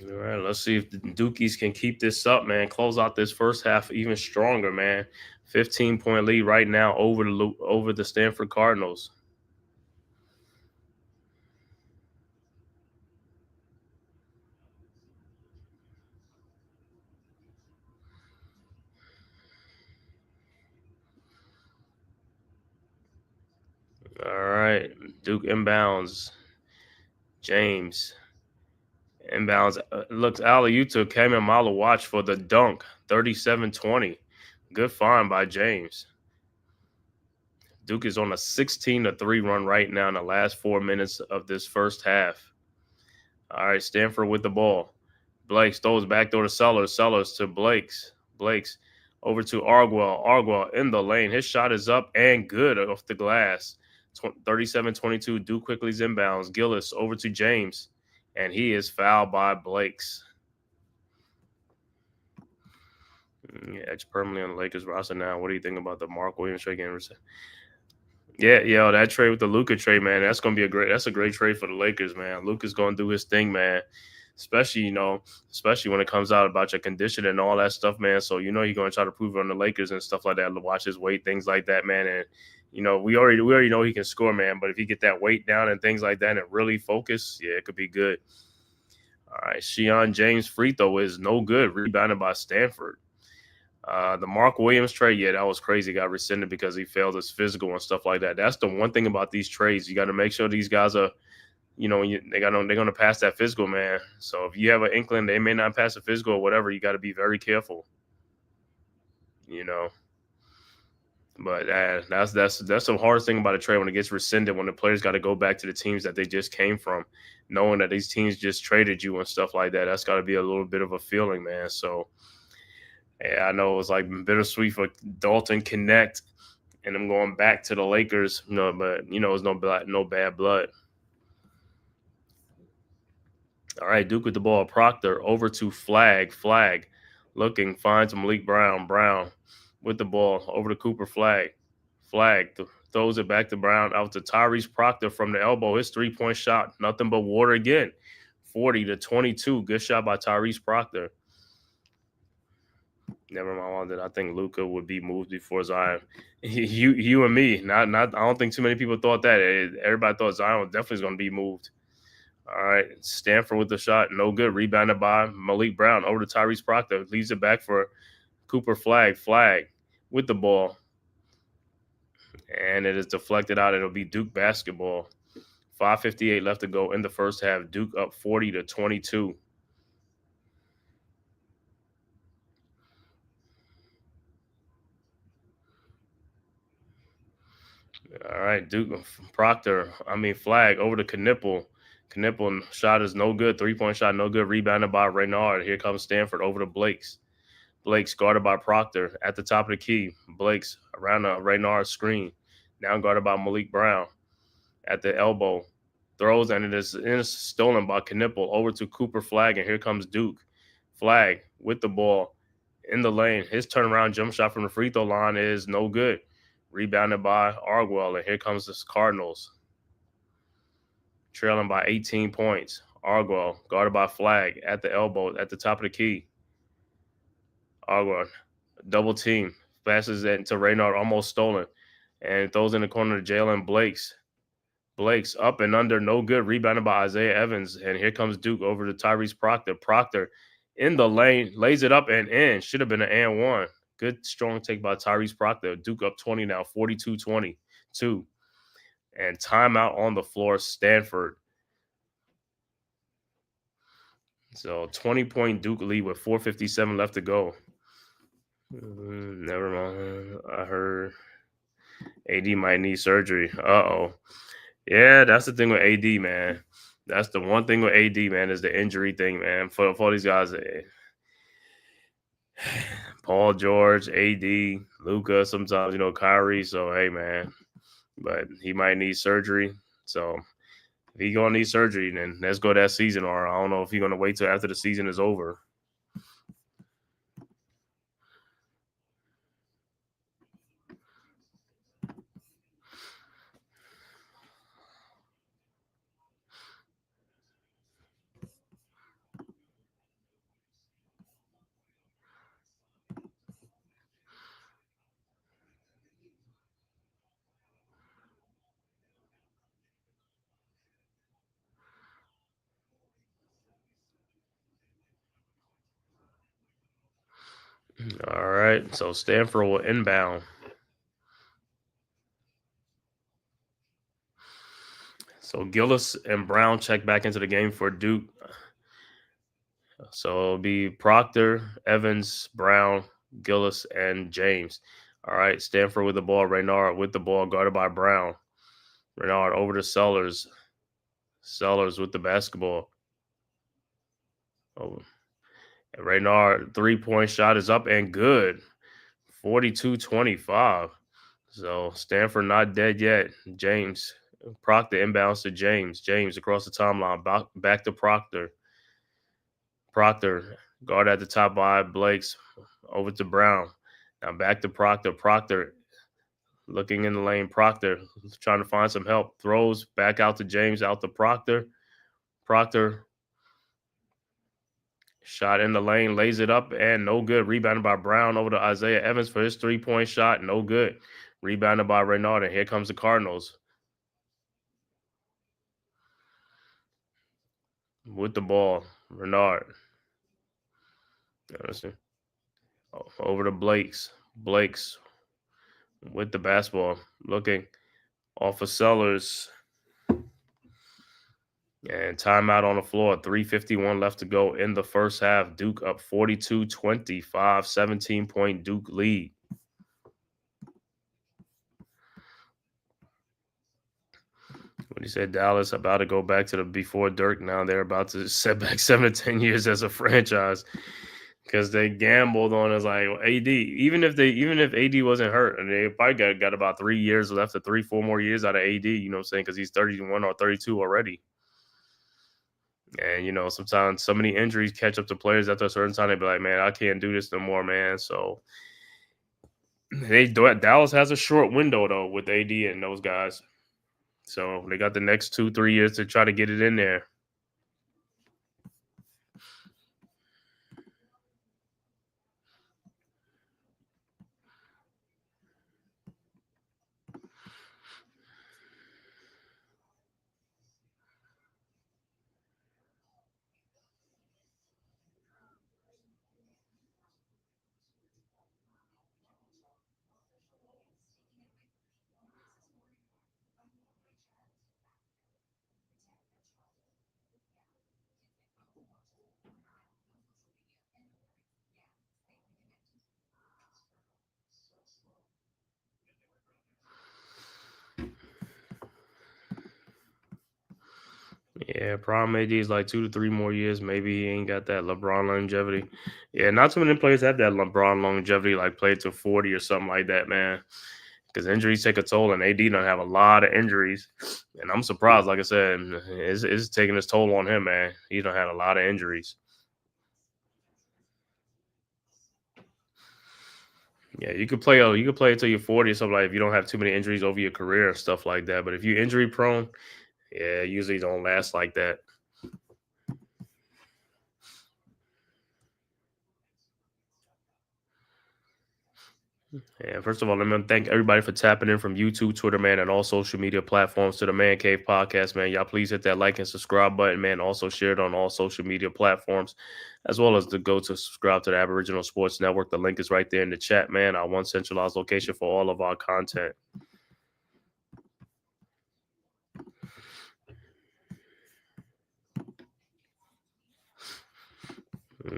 All right, let's see if the Dukies can keep this up, man. Close out this first half even stronger, man. 15-point lead right now over the Stanford Cardinals. All right, Duke inbounds. James inbounds. Looks Aliuta came in mile of watch for the dunk. 37-20. Good find by James. Duke is on a 16-3 run right now in the last 4 minutes of this first half. All right, Stanford with the ball. Blakes throws back door to Sellers. Sellers to Blakes. Blakes over to Arguel. Arguel in the lane. His shot is up and good off the glass. 37-22. Duke quickly's inbounds. Gillis over to James. And he is fouled by Blakes. Edge permanently on the Lakers roster now. What do you think about the Mark Williams trade game? Yeah, that trade with the Luka trade, man, that's a great trade for the Lakers, man. Luka's gonna do his thing, man. Especially when it comes out about your condition and all that stuff, man. So you're gonna try to prove it on the Lakers and stuff like that. Watch his weight, things like that, man. And we already know he can score, man. But if he get that weight down and things like that and really focus, yeah, it could be good. All right, Sheon James free throw is no good. Rebounded by Stanford. The Mark Williams trade, yeah, that was crazy. Got rescinded because he failed his physical and stuff like that. That's the one thing about these trades. You got to make sure these guys are, they're going to pass that physical, man. So if you have an inkling they may not pass a physical or whatever, you got to be very careful. But that's the hardest thing about a trade when it gets rescinded, when the players got to go back to the teams that they just came from, knowing that these teams just traded you and stuff like that. That's got to be a little bit of a feeling, man. So. Yeah, I know it was like bittersweet for Dalton Connect and them going back to the Lakers. But it's no bad blood. All right, Duke with the ball. Proctor over to Flag. Flag looking, finds Malik Brown. Brown with the ball over to Cooper Flag. Flag throws it back to Brown, out to Tyrese Proctor from the elbow. His 3-point shot, nothing but water again. 40-22. Good shot by Tyrese Proctor. Never mind. I think Luka would be moved before Zion. You and me. Not. I don't think too many people thought that. Everybody thought Zion definitely was going to be moved. All right, Stanford with the shot, no good. Rebounded by Malik Brown over to Tyrese Proctor. Leaves it back for Cooper Flag. Flag with the ball, and it is deflected out. It'll be Duke basketball. 5:58 left to go in the first half. Duke up 40-22. All right, Duke Flag over to Knipple. Knipple shot is no good. 3-point shot, no good. Rebounded by Raynard. Here comes Stanford over to Blakes. Blakes guarded by Proctor at the top of the key. Blakes around a Raynard screen. Now guarded by Malik Brown at the elbow. Throws, and it is stolen by Knipple over to Cooper Flag. And here comes Duke. Flag with the ball in the lane. His turnaround jump shot from the free throw line is no good. Rebounded by Arguel, and here comes the Cardinals. Trailing by 18 points. Arguel, guarded by Flag, at the elbow, at the top of the key. Arguel, double team, passes it to Raynard, almost stolen, and throws in the corner to Jalen Blakes. Blakes up and under, no good. Rebounded by Isaiah Evans, and here comes Duke over to Tyrese Proctor. Proctor in the lane, lays it up and in. Should have been an and one. Good, strong take by Tyrese Proctor. Duke up 20 now, 42-22. And timeout on the floor, Stanford. So 20-point Duke lead with 4:57 left to go. Never mind. I heard AD might need surgery. Uh-oh. Yeah, that's the thing with AD, man. That's the one thing with AD, man, is the injury thing, man. For these guys, Paul George, AD, Luka, sometimes, Kyrie. So, hey, man. But he might need surgery. So, if he's going to need surgery, then let's go that season. Or I don't know if he's going to wait till after the season is over. All right, so Stanford will inbound. So Gillis and Brown check back into the game for Duke. So it'll be Proctor, Evans, Brown, Gillis, and James. All right, Stanford with the ball. Raynard with the ball, guarded by Brown. Raynard over to Sellers. Sellers with the basketball. Oh, and Raynard, 3-point shot is up and good. 42-25. So Stanford not dead yet. James. Proctor inbounds to James. James across the timeline. Back to Proctor. Proctor, guard at the top by Blake's. Over to Brown. Now back to Proctor. Proctor looking in the lane. Proctor trying to find some help. Throws back out to James, out to Proctor. Proctor shot in the lane, lays it up, and no good. Rebounded by Brown over to Isaiah Evans for his 3-point shot. No good. Rebounded by Raynard, and here comes the Cardinals. With the ball, Renard. Over to Blake's. Blake's with the basketball. Looking off of Sellers. And timeout on the floor. 3:51 left to go in the first half. Duke up 42-25, 17-point Duke lead. When he said Dallas about to go back to the before Dirk, now they're about to set back 7 to 10 years as a franchise because they gambled on us like AD. Even if AD wasn't hurt, and they probably got about 3 years left, or 3-4 more years out of AD. You know what I'm saying? Because he's 31 or 32 already. And, sometimes so many injuries catch up to players after a certain time. They be like, man, I can't do this no more, man. So Dallas has a short window, though, with AD and those guys. So they got the next 2-3 years to try to get it in there. Yeah, problem AD is like 2 to 3 more years. Maybe he ain't got that LeBron longevity. Yeah, not too many players have that LeBron longevity, like play to 40 or something like that, man. Because injuries take a toll, and AD don't have a lot of injuries. And I'm surprised, like I said, it's taking its toll on him, man. He don't have a lot of injuries. Yeah, you could play until you're 40 or something, like if you don't have too many injuries over your career and stuff like that. But if you're injury prone, yeah, usually don't last like that. And first of all, let me thank everybody for tapping in from YouTube, Twitter, man, and all social media platforms to the Man Cave podcast, man. Y'all please hit that like and subscribe button, man. Also share it on all social media platforms, as well as to go to subscribe to the Aboriginal Sports Network. The link is right there in the chat, man. Our one centralized location for all of our content.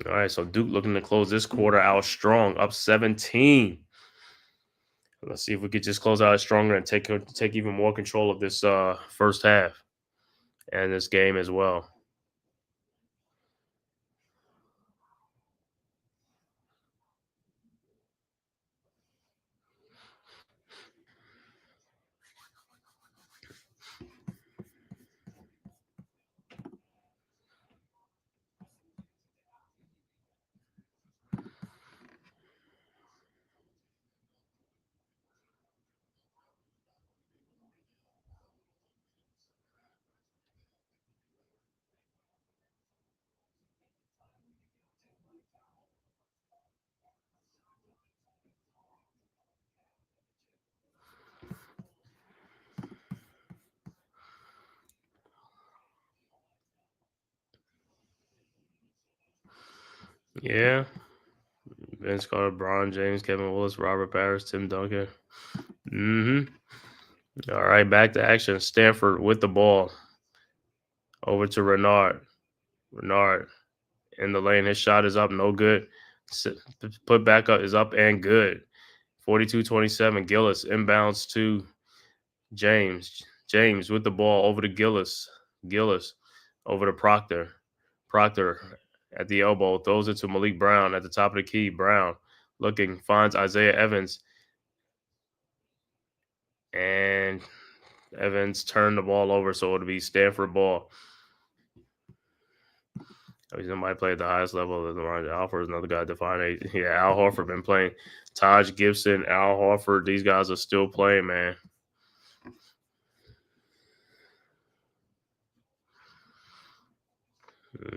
All right, so Duke looking to close this quarter out strong, up 17. Let's see if we could just close out stronger and take even more control of this first half and this game as well. Yeah. Vince Carter, Bron James, Kevin Willis, Robert Parrish, Tim Duncan. All right, back to action. Stanford with the ball. Over to Renard. Renard in the lane. His shot is up, no good. Put back up is up and good. 42-27. Gillis inbounds to James. James with the ball over to Gillis. Gillis over to Proctor. Proctor at the elbow throws it to Malik Brown at the top of the key. Brown looking, finds Isaiah Evans. And Evans turned the ball over, so it'll be Stanford ball. Somebody play at the highest level. Al Horford is another guy defining. Yeah, Al Horford been playing. Taj Gibson, Al Horford, these guys are still playing, man.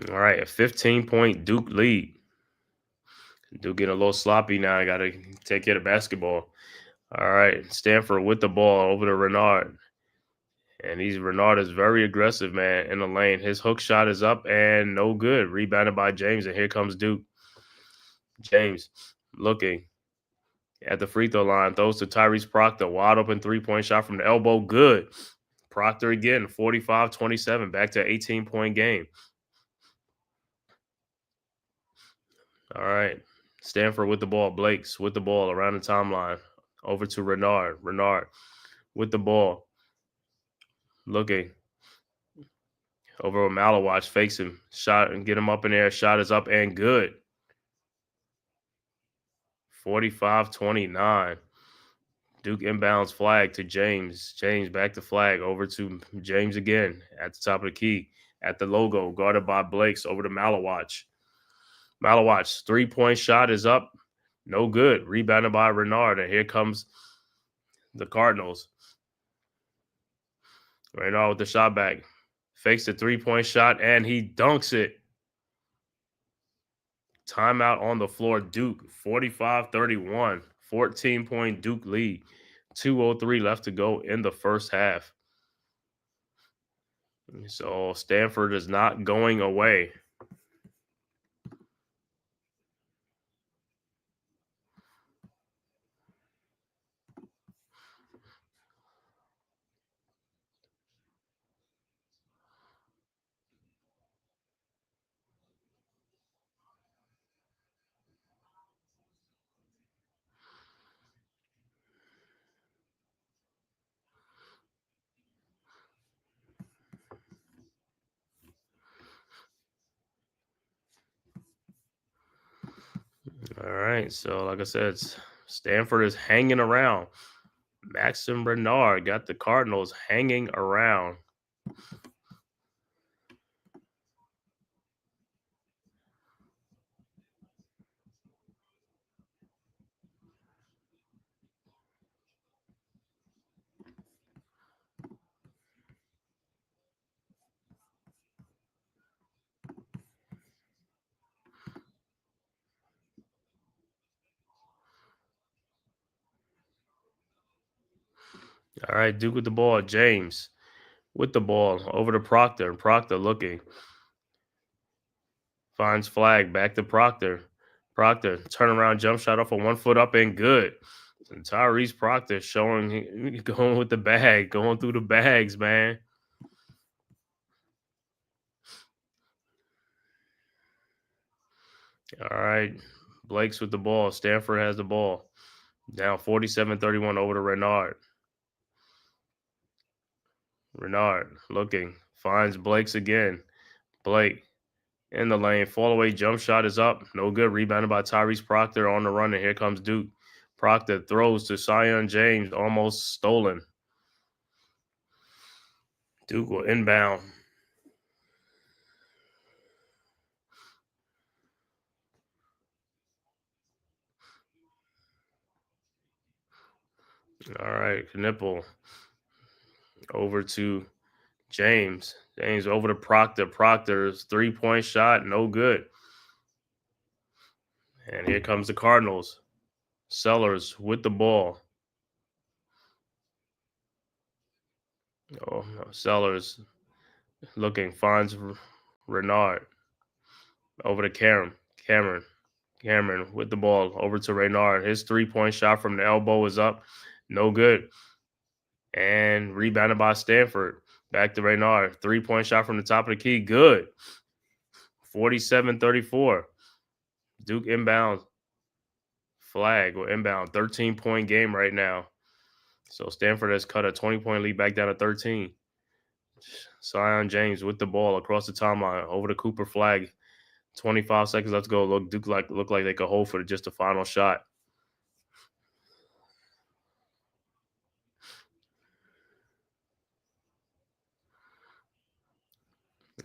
All right, a 15-point Duke lead. Duke getting a little sloppy now. I got to take care of basketball. All right, Stanford with the ball over to Renard. And Renard is very aggressive, man, in the lane. His hook shot is up and no good. Rebounded by James, and here comes Duke. James looking at the free throw line. Throws to Tyrese Proctor. Wide open three-point shot from the elbow. Good. Proctor again, 45-27. Back to an 18-point game. All right. Stanford with the ball. Blakes with the ball around the timeline. Over to Renard. Renard with the ball. Looking over with Malawatch. Fakes him. Shot and get him up in there. Shot is up and good. 45-29. Duke inbounds flag to James. James back to flag. Over to James again at the top of the key. At the logo. Guarded by Blakes. Over to Malawatch. Malawatch. Three-point shot is up. No good. Rebounded by Renard. And here comes the Cardinals. Renard with the shot back. Fakes the three-point shot, and he dunks it. Timeout on the floor. Duke, 45-31. 14-point Duke lead. 2:03 left to go in the first half. So Stanford is not going away. All right, so like I said, Stanford is hanging around. Maxim Renard got the Cardinals hanging around. All right, Duke with the ball. James with the ball over to Proctor. And Proctor looking. Finds flag. Back to Proctor. Proctor, turnaround jump shot off a 1 foot up and good. And Tyrese Proctor showing, going with the bag, going through the bags, man. All right. Blake's with the ball. Stanford has the ball. Down 47-31 over to Renard. Renard looking. Finds Blake's again. Blake in the lane. Fall away jump shot is up. No good. Rebounded by Tyrese Proctor on the run. And here comes Duke. Proctor throws to Sion James. Almost stolen. Duke will inbound. All right. Knipple over to James. James over to Proctor. Proctor's three-point shot. No good. And here comes the Cardinals. Sellers with the ball. Oh, no. Sellers looking, finds Renard. Over to Cameron. Cameron with the ball over to Reynard. His 3-point shot from the elbow is up. No good. And rebounded by Stanford. Back to Reynard. 3-point shot from the top of the key. Good. 47-34. Duke inbound. Flag or inbound. 13-point game right now. So Stanford has cut a 20-point lead back down to 13. Sion James with the ball across the timeline over the Cooper flag. 25 seconds left to go. Duke look like they could hold for just the final shot.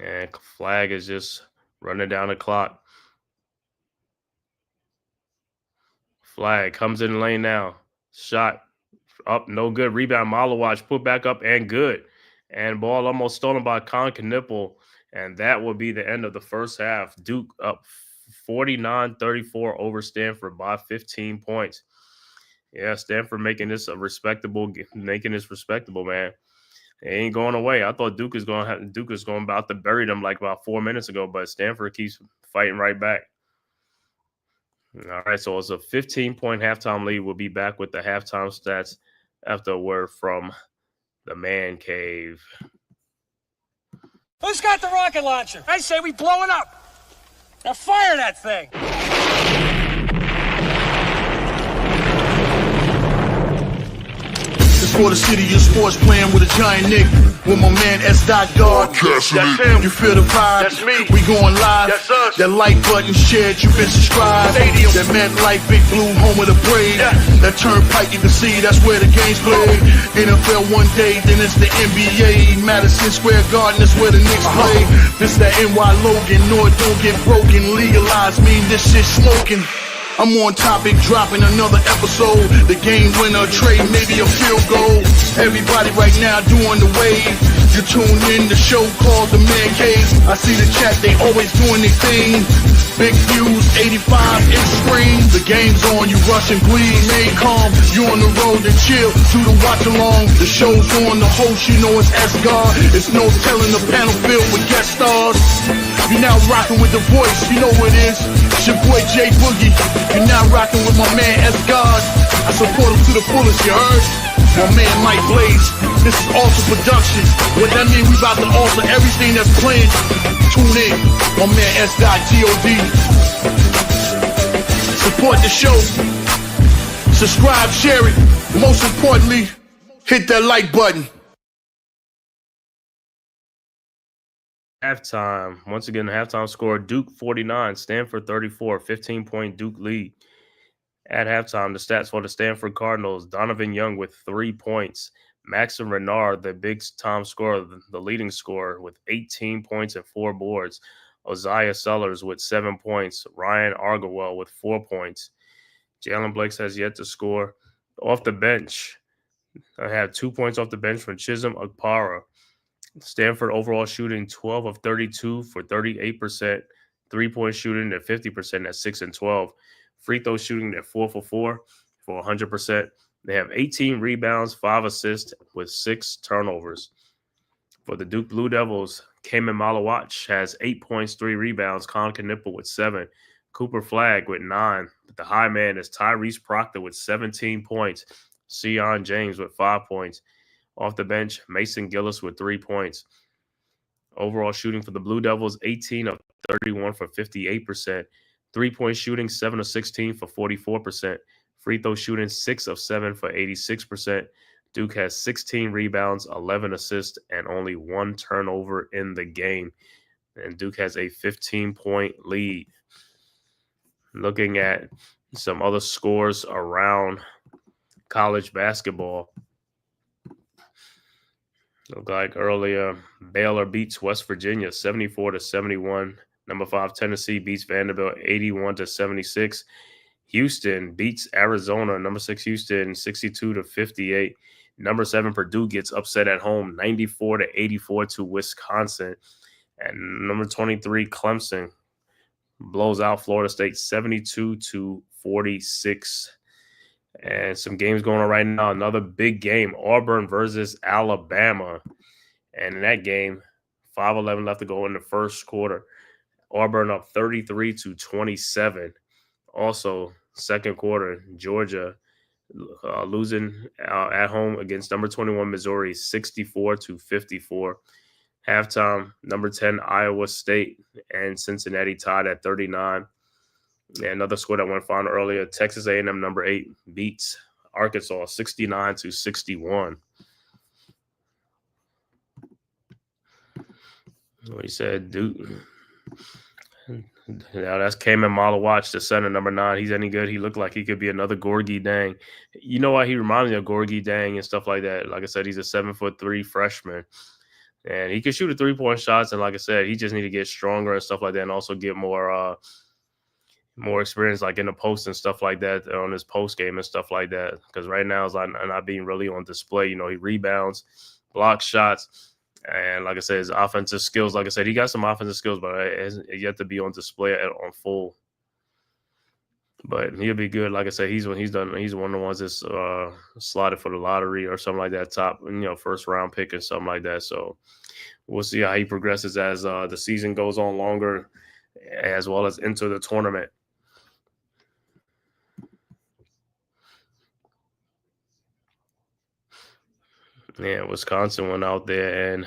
And flag is just running down the clock. Flag comes in the lane now. Shot up, no good. Rebound, Malawatch put back up and good. And ball almost stolen by Con Knipple. And that will be the end of the first half. Duke up 49-34 over Stanford by 15 points. Yeah, Stanford making this respectable, man. It ain't going away. I thought Duke is going about to bury them like about 4 minutes ago, but Stanford keeps fighting right back. All right, so it's a 15-point halftime lead. We'll be back with the halftime stats after a word from the Man Cave. Who's got the rocket launcher? I say we blow it up. Now fire that thing. For the city of sports, playing with a giant Nick. With my man S. God. That's him. You feel the vibe? That's me. We going live. That's us. That like button shared, you been subscribed. Stadium. That MetLife, Big Blue, home of the Braves. Yeah. That turnpike, you can see that's where the game's played. NFL one day, then it's the NBA. Madison Square Garden, that's where the Knicks play. This that NY Logan, North don't get broken. Legalize, mean this shit smoking. I'm on topic, dropping another episode. The game winner, trade, maybe a field goal. Everybody right now doing the wave. You tune in the show called The-Man-Cave. I see the chat, they always doing their thing. Big views, 85 inch screen. The game's on, you rush and bleed. Stay calm, you on the road and chill. Do the watch along. The show's on, the host, you know it's S-God. It's no telling the panel filled with guest stars. You now rocking with the voice, you know what it is. It's your boy Jay Boogie. You're now rocking with my man S-God. I support him to the fullest, you heard? My man Mike Blaze. This is Alter Productions. What that mean, we about to alter everything that's playing. Tune in. My man S.G.O.D. Support the show. Subscribe, share it. Most importantly, hit that like button. Halftime. Once again, the halftime score, Duke 49, Stanford 34, 15-point Duke lead. At halftime, the stats for the Stanford Cardinals, Donovan Young with 3 points. Maxim Renard, the big-time scorer, the leading scorer, with 18 points and 4 boards. Oziah Sellers with 7 points. Ryan Argowell with 4 points. Jalen Blakes has yet to score. Off the bench, I have 2 points off the bench from Chisholm Okpara. Stanford overall shooting 12 of 32 for 38%. 3-point shooting at 50% at 6 and 12. Free throw shooting at 4 for 4 for 100%. They have 18 rebounds, 5 assists with 6 turnovers. For the Duke Blue Devils, Cayman Malawatch has 8 points, 3 rebounds. Con Knipple with 7. Cooper Flagg with 9. But the high man is Tyrese Proctor with 17 points. Sion James with 5 points. Off the bench, Mason Gillis with 3 points. Overall shooting for the Blue Devils, 18 of 31 for 58%. 3-point shooting, 7 of 16 for 44%. Free throw shooting, 6 of 7 for 86%. Duke has 16 rebounds, 11 assists, and only 1 turnover in the game. And Duke has a 15-point lead. Looking at some other scores around college basketball. Look like earlier, Baylor beats West Virginia 74-71. Number 5, Tennessee beats Vanderbilt 81-76. Houston beats Arizona. Number 6, Houston 62-58. Number 7, Purdue gets upset at home 94-84 to Wisconsin. And number 23, Clemson blows out Florida State 72-46. And some games going on right now. Another big game, Auburn versus Alabama. And in that game, 5:11 left to go in the first quarter. Auburn up 33-27. Also, second quarter, Georgia losing at home against number 21 Missouri 64-54. Halftime, number 10 Iowa State and Cincinnati tied at 39. And another score that went final earlier, Texas A&M number 8 beats Arkansas 69-61. He said Duke. Now that's Cayman Malawatch, the center, number 9. He's any good. He looked like he could be another Gorgie Dang. You know why he reminds me of Gorgie Dang and stuff like that? Like I said, he's a 7'3" freshman. And he can shoot a 3-point shots. And like I said, he just need to get stronger and stuff like that, and also get more experience like in the post and stuff like that on his post game and stuff like that. Because right now it's not being really on display. You know, he rebounds, blocks shots. And like I said, his offensive skills, like I said, he got some offensive skills, but it hasn't yet to be on display on full. But he'll be good. Like I said, he's one of the ones that's slotted for the lottery or something like that, top, first round pick or something like that. So we'll see how he progresses as the season goes on longer, as well as into the tournament. Yeah, Wisconsin went out there and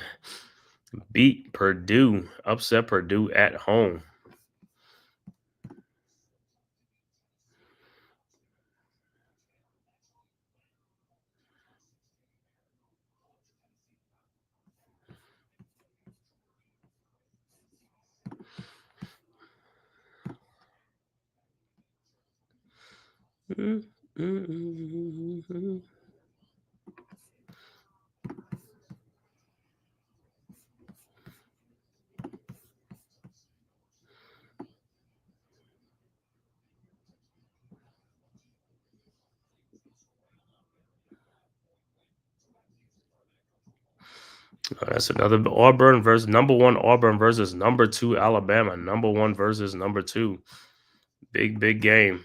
beat Purdue, upset Purdue at home. That's another Auburn versus number 1 Auburn versus number 2 Alabama. Number 1 versus number 2. Big game.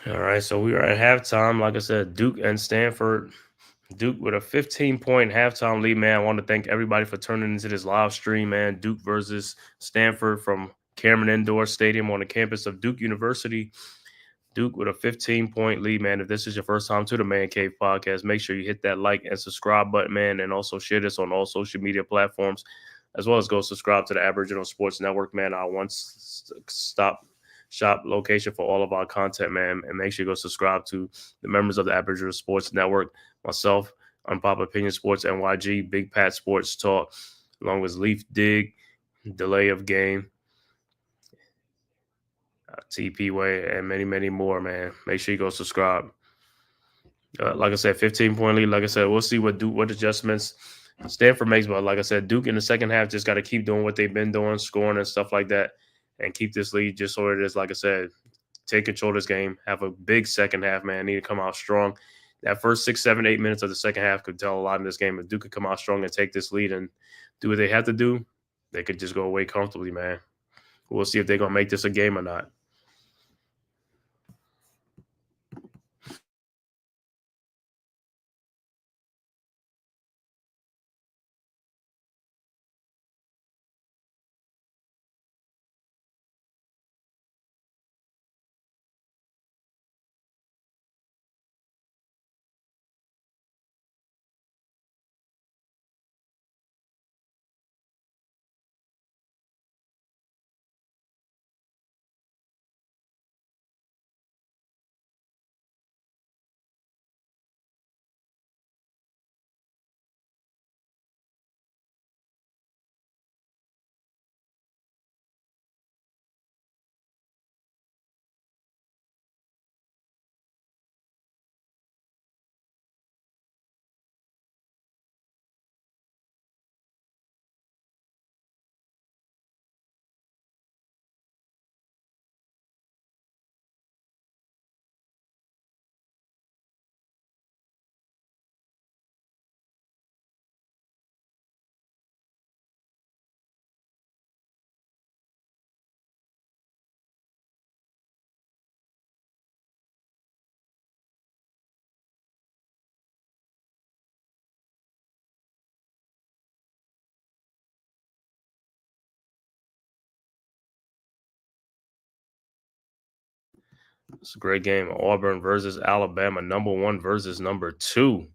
All right, so we are at halftime. Like I said, Duke and Stanford. Duke with a 15-point halftime lead, man. I want to thank everybody for turning into this live stream, man. Duke versus Stanford from Cameron Indoor Stadium on the campus of Duke University. Duke with a 15-point lead, man. If this is your first time to the Man-Cave podcast, make sure you hit that like and subscribe button, man, and also share this on all social media platforms, as well as go subscribe to the Aboriginal Sports Network, man. Our one-stop shop location for all of our content, man. And make sure you go subscribe to the members of the Aboriginal Sports Network, myself, Unpopular Opinion Sports, NYG, Big Pat Sports Talk, along with Leaf Dig, Delay of Game, TP Way, and many more, man. Make sure you go subscribe. Like I said, 15-point lead. Like I said, we'll see what adjustments Stanford makes. But like I said, Duke in the second half just got to keep doing what they've been doing, scoring and stuff like that, and keep this lead just so it is. Like I said, take control of this game. Have a big second half, man. Need to come out strong. That first 6, 7, 8 minutes of the second half could tell a lot in this game. If Duke could come out strong and take this lead and do what they have to do, they could just go away comfortably, man. We'll see if they're going to make this a game or not. It's a great game. Auburn versus Alabama, number 1 versus number 2.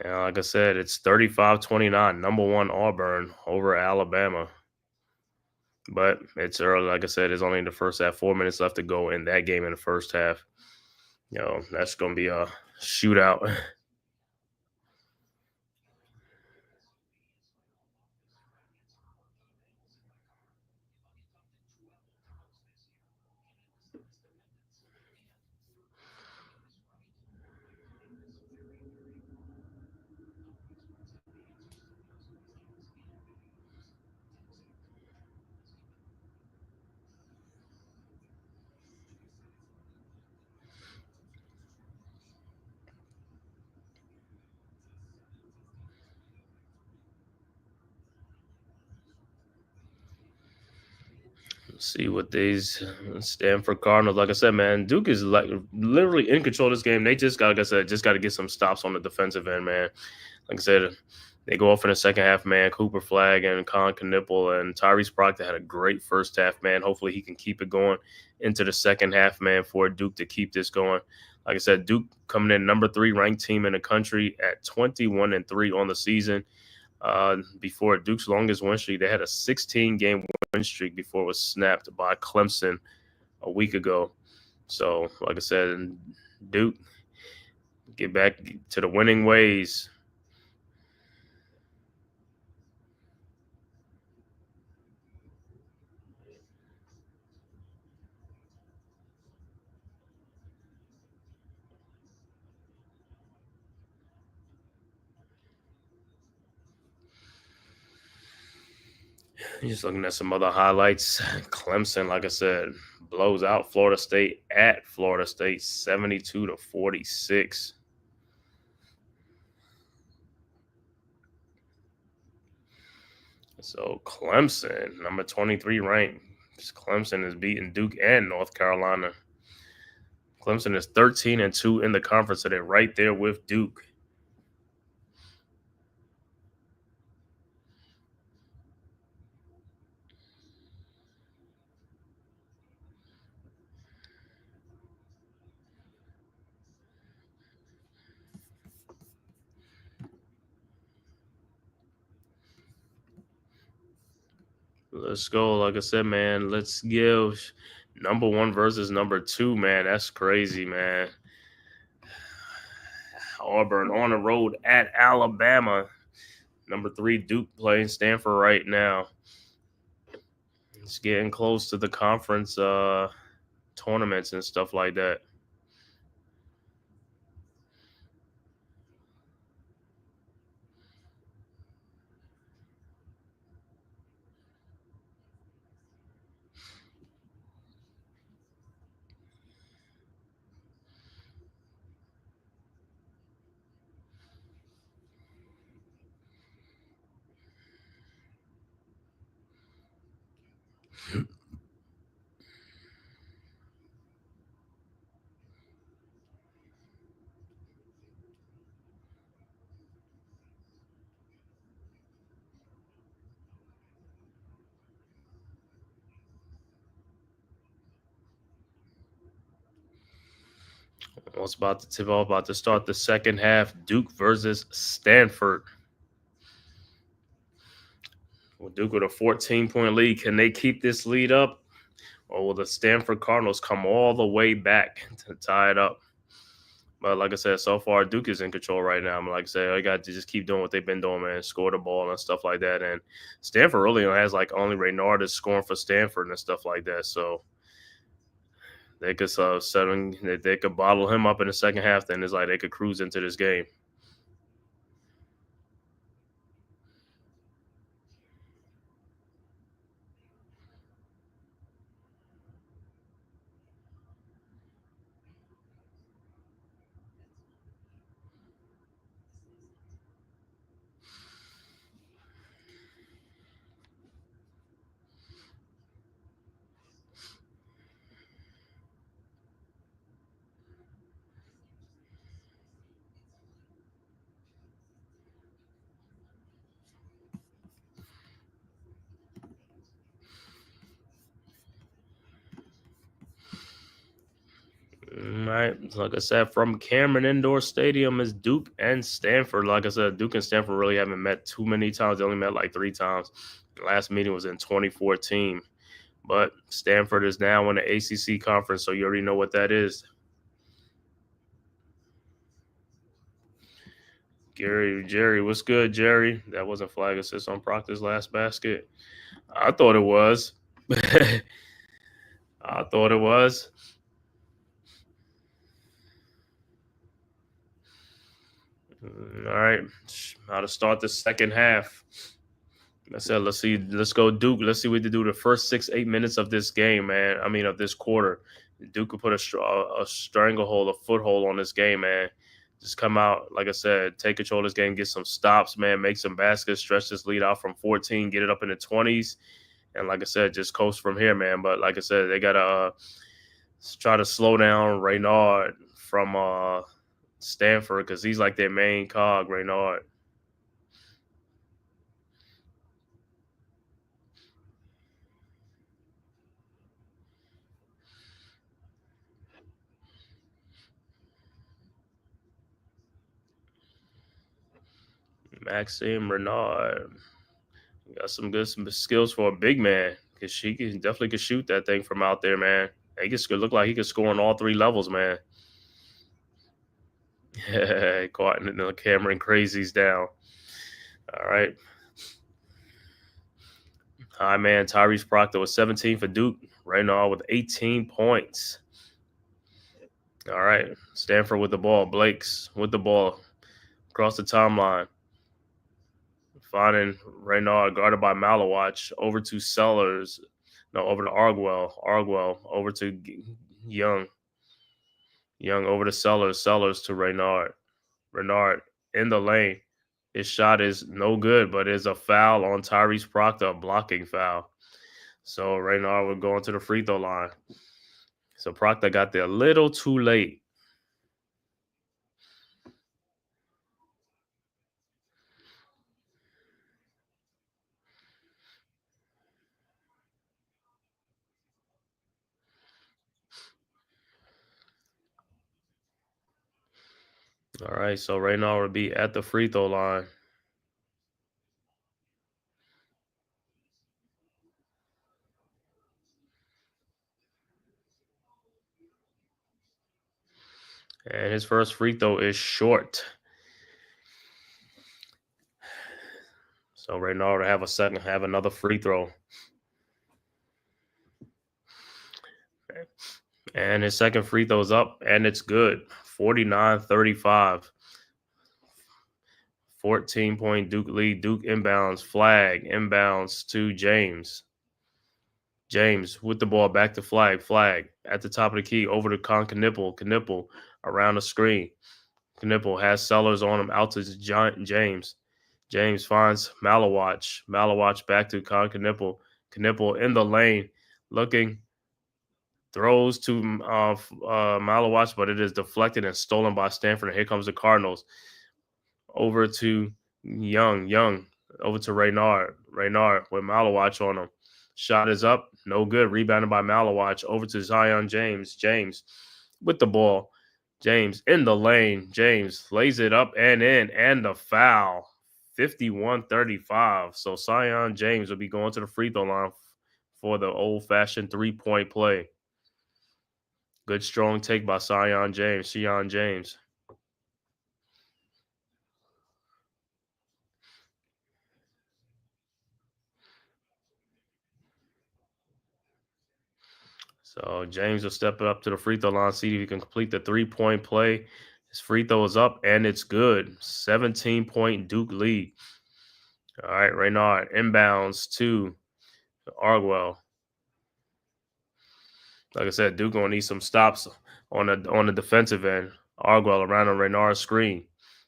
And like I said, it's 35-29, number 1 Auburn over Alabama. But it's early. Like I said, it's only in the first half. 4 minutes left to go in that game in the first half. That's going to be a shootout. See what these Stanford Cardinals, like I said, man, Duke is like literally in control of this game. They just got, like I said, just got to get some stops on the defensive end, man. Like I said, they go off in the second half, man. Cooper Flag and Con Knipple and Tyrese Proctor had a great first half, man. Hopefully he can keep it going into the second half, man, for Duke to keep this going. Like I said, Duke coming in number 3 ranked team in the country at 21-3 on the season. Before Duke's longest win streak, they had a 16-game win streak before it was snapped by Clemson a week ago. So, like I said, Duke, get back to the winning ways. Just looking at some other highlights. Clemson, like I said, blows out Florida State at Florida State 72-46. So Clemson, number 23 ranked. Clemson is beating Duke and North Carolina. Clemson is 13-2 in the conference, so they're right there with Duke. Let's go. Like I said, man, let's give number 1 versus number 2, man. That's crazy, man. Auburn on the road at Alabama. Number 3, Duke playing Stanford right now. It's getting close to the conference tournaments and stuff like that. What's about to tip off, about to start the second half. Duke versus Stanford. Well, Duke with a 14-point lead. Can they keep this lead up? Or will the Stanford Cardinals come all the way back to tie it up? But like I said, so far, Duke is in control right now. Like I said, I got to just keep doing what they've been doing, man. Score the ball and stuff like that. And Stanford really has like only Raynard is scoring for Stanford and stuff like that. So they could they could bottle him up in the second half. Then it's like they could cruise into this game. right. Like I said, from Cameron Indoor Stadium is Duke and Stanford. Like I said, Duke and Stanford really haven't met too many times. They only met like 3 times. The last meeting was in 2014. But Stanford is now in the ACC conference, so you already know what that is. Jerry, what's good, Jerry? That wasn't flag assist on Proctor's last basket. I thought it was. I thought it was. All right. How to start the second half. I said, let's see, let's go Duke. Let's see what they do the first 6-8 minutes of this game, man. I mean, of this quarter. Duke could put a stranglehold, a foothold on this game, man. Just come out, like I said, take control of this game, get some stops, man, make some baskets, stretch this lead out from 14, get it up in the 20s. And like I said, just coast from here, man. But like I said, they got to try to slow down Reynard from Stanford because he's like their main cog, Reynard. Maxime Renard got some skills for a big man because she definitely could shoot that thing from out there, man. He could look like he could score on all 3 levels, man. Caught in the Cameron crazies down. All right. Hi, man. Tyrese Proctor was 17 for Duke. Renard with 18 points. All right. Stanford with the ball. Blake's with the ball across the timeline. Finding Reynard guarded by Malawatch over to Sellers. No, over to Argwell. Argwell over to Young. Young over to Sellers. Sellers to Reynard. Reynard in the lane. His shot is no good, but it's a foul on Tyrese Proctor, a blocking foul. So Reynard would go into the free throw line. So Proctor got there a little too late. All right, so Reynard will be at the free throw line. And his first free throw is short. So Reynard will have another free throw. And his second free throw is up, and it's good. 49-35. 14-point Duke lead. Duke inbounds. Flag. Inbounds to James. James with the ball back to Flag. Flag at the top of the key over to Knipple. Knipple around the screen. Knipple has Sellers on him out to James. James finds Malawatch. Malawatch back to Knipple. Knipple in the lane looking. Throws to Malawatch, but it is deflected and stolen by Stanford. And here comes the Cardinals. Over to Young. Young over to Reynard. Reynard with Malawatch on him. Shot is up. No good. Rebounded by Malawatch. Over to Zion James. James with the ball. James in the lane. James lays it up and in. And the foul. 51-35. So Zion James will be going to the free throw line for the old-fashioned three-point play. Good strong take by Zion James. So James will step it up to the free throw line, see if he can complete the three-point play. His free throw is up, and it's good. 17-point Duke lead. All right, Reynard inbounds to Argwell. Like I said, Duke gonna need some stops on the defensive end. Argwell around on Reynard's screen,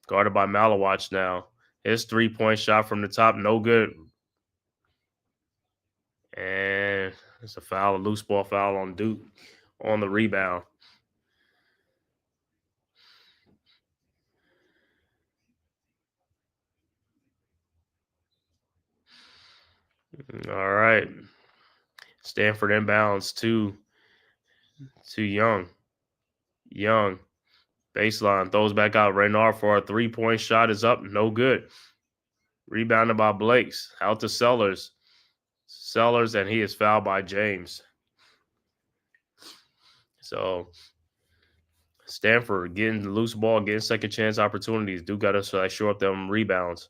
guarded by Malawatch now. His three-point shot from the top, no good. And it's a foul, a loose ball foul on Duke on the rebound. All right. Stanford inbounds to Young. Young, baseline, throws back out. Renard for a 3-point shot is up. No good. Rebounded by Blakes. Out to Sellers. Sellers, and he is fouled by James. So Stanford getting the loose ball, getting second chance opportunities. Do got to shore up them rebounds.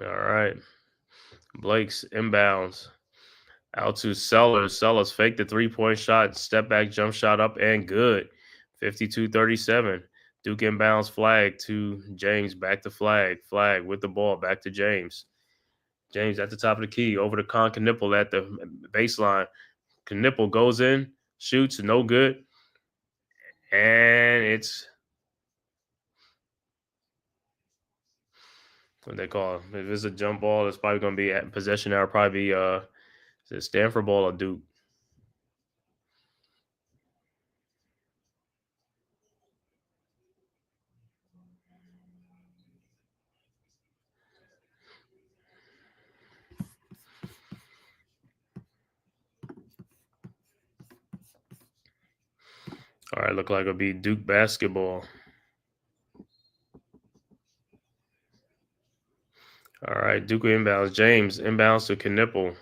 All right. Blake's inbounds. Out to Sellers. Sellers faked the 3-point shot. Step back jump shot up and good. 52-37. Duke inbounds flag to James. Back to flag. Flag with the ball. Back to James. James at the top of the key. Over to Con Knipple at the baseline. Knipple goes in. Shoots. No good. And it's what they call it. If it's a jump ball, it's probably going to be at possession now. Probably be is it Stanford ball or Duke? All right, look like it'll be Duke basketball. All right, Duke inbounds. James inbounds to Knipple.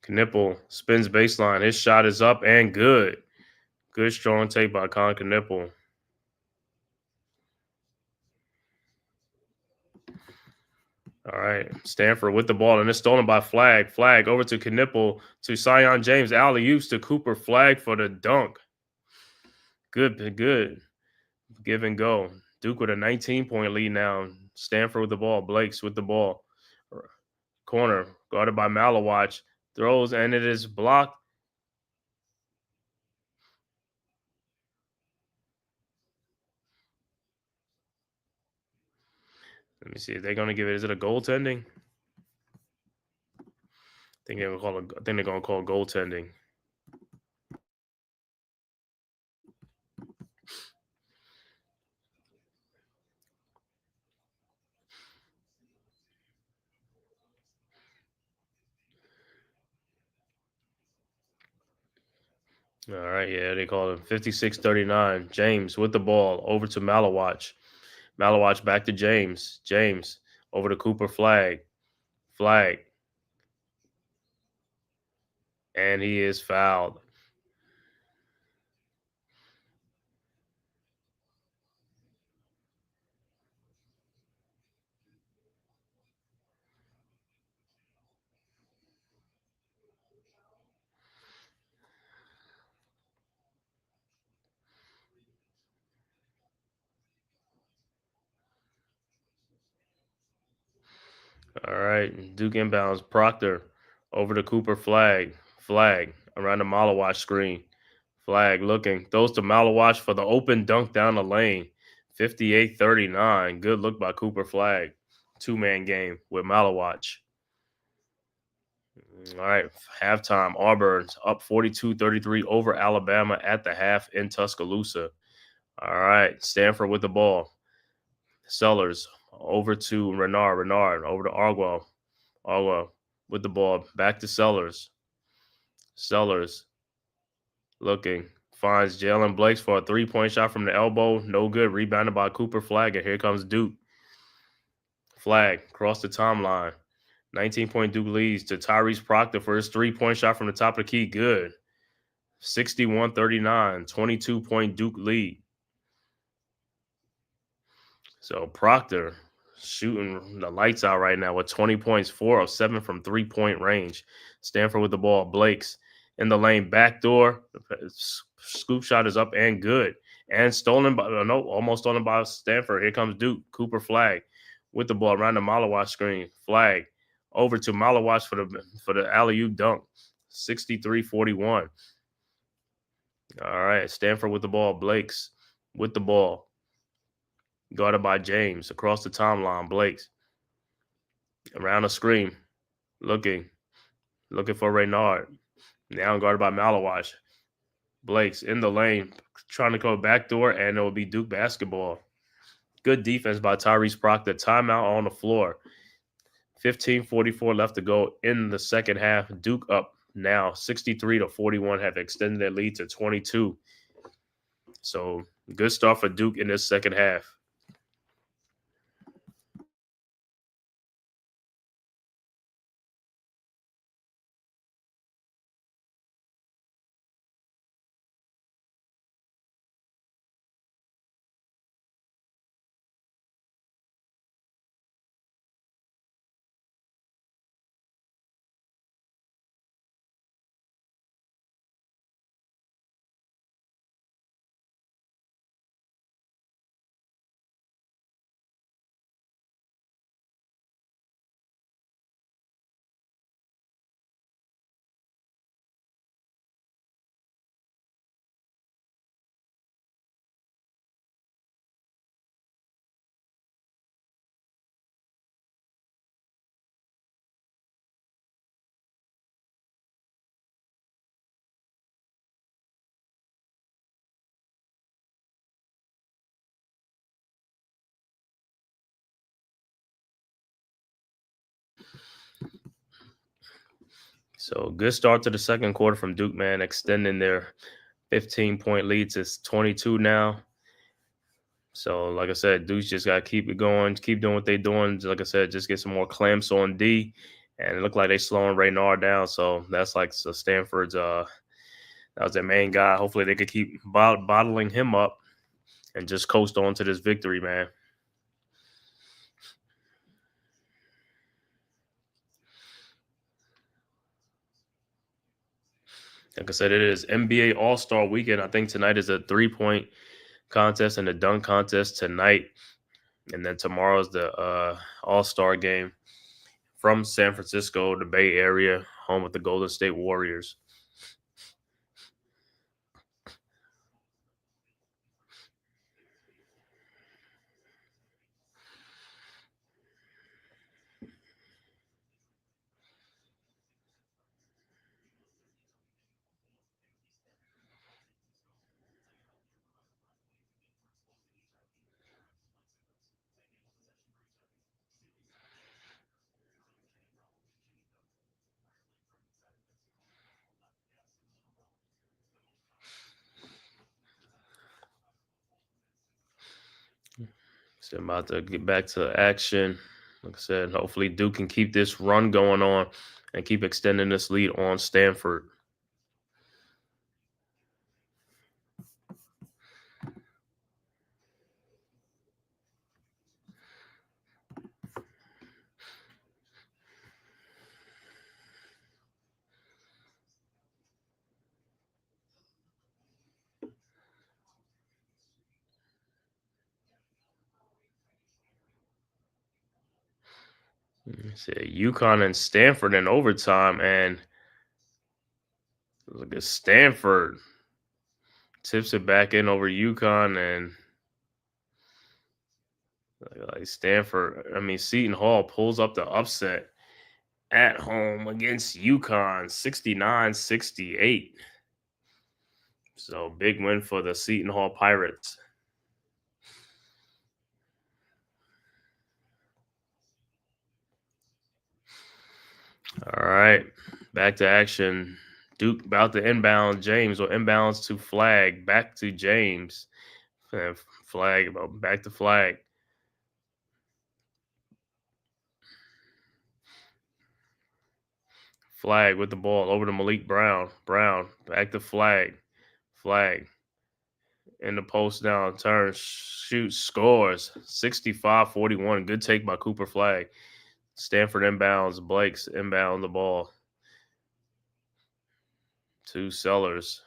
Knipple spins baseline. His shot is up and good. Good strong take by Con Knipple. All right, Stanford with the ball, and it's stolen by Flag. Flag over to Knipple to Sion James. Alley-oops to Cooper. Flag for the dunk. Good. Give and go. Duke with a 19-point lead now. Stanford with the ball. Blakes with the ball. Corner guarded by Malawatch. Throws, and it is blocked. Let me see. If they're going to give it. Is it a goaltending? I think they're going to call goaltending. All right, yeah, they call it 56-39. James with the ball over to Malawatch. Malawatch back to James. James over to Cooper. Flag. And he is fouled. All right, Duke inbounds. Proctor over to Cooper. Flag around the Malawatch screen. Flag looking. Throws to Malawatch for the open dunk down the lane. 58-39. Good look by Cooper. Flag. Two-man game with Malawatch. All right, halftime. Auburn's up 42-33 over Alabama at the half in Tuscaloosa. All right, Stanford with the ball. Sellers over to Renard. Renard over to Argwell. Argwell with the ball. Back to Sellers. Sellers looking. Finds Jalen Blakes for a 3-point shot from the elbow. No good. Rebounded by Cooper. Flag. And here comes Duke. Flag across the timeline. 19-point Duke leads to Tyrese Proctor for his 3-point shot from the top of the key. Good. 61-39. 22-point Duke lead. So Proctor shooting the lights out right now with 20 points, 4 of 7 from 3-point range. Stanford with the ball. Blakes in the lane, backdoor. Scoop shot is up and good. And almost stolen by Stanford. Here comes Duke. Cooper. Flag with the ball around the Malawatch screen. Flag over to Malawatch for the alley-oop dunk. 63-41. All right, Stanford with the ball. Blakes with the ball. Guarded by James across the timeline. Blakes around the screen. Looking for Renard. Now guarded by Malawatch. Blakes in the lane, trying to go backdoor, and it will be Duke basketball. Good defense by Tyrese Proctor. Timeout on the floor. 15:44 left to go in the second half. Duke up now 63-41, have extended their lead to 22. So good start for Duke in this second half. So good start to the second quarter from Duke, man, extending their 15-point lead to 22 now. So, like I said, Duke's just got to keep it going, keep doing what they're doing. Like I said, just get some more clamps on D. And it looked like they slowing Raynard down. So that's like Stanford's, that was their main guy. Hopefully they could keep bottling him up and just coast on to this victory, man. Like I said, it is NBA All-Star Weekend. I think tonight is a 3-point contest and a dunk contest tonight. And then tomorrow's the All-Star game from San Francisco, the Bay Area, home of the Golden State Warriors. So I'm about to get back to action. Like I said, hopefully Duke can keep this run going on and keep extending this lead on Stanford. UConn and Stanford in overtime, and look at Stanford tips it back in over UConn, and like Seton Hall pulls up the upset at home against UConn, 69-68. So big win for the Seton Hall Pirates. All right, back to action. Duke about to inbound James, or inbounds to Flag. Back to James. Flag, back to Flag. Flag with the ball over to Malik Brown. Brown back to Flag. Flag in the post down, turns, shoots, scores. 65-41. Good take by Cooper Flag. Stanford inbounds. Blake's inbound the ball to Sellers.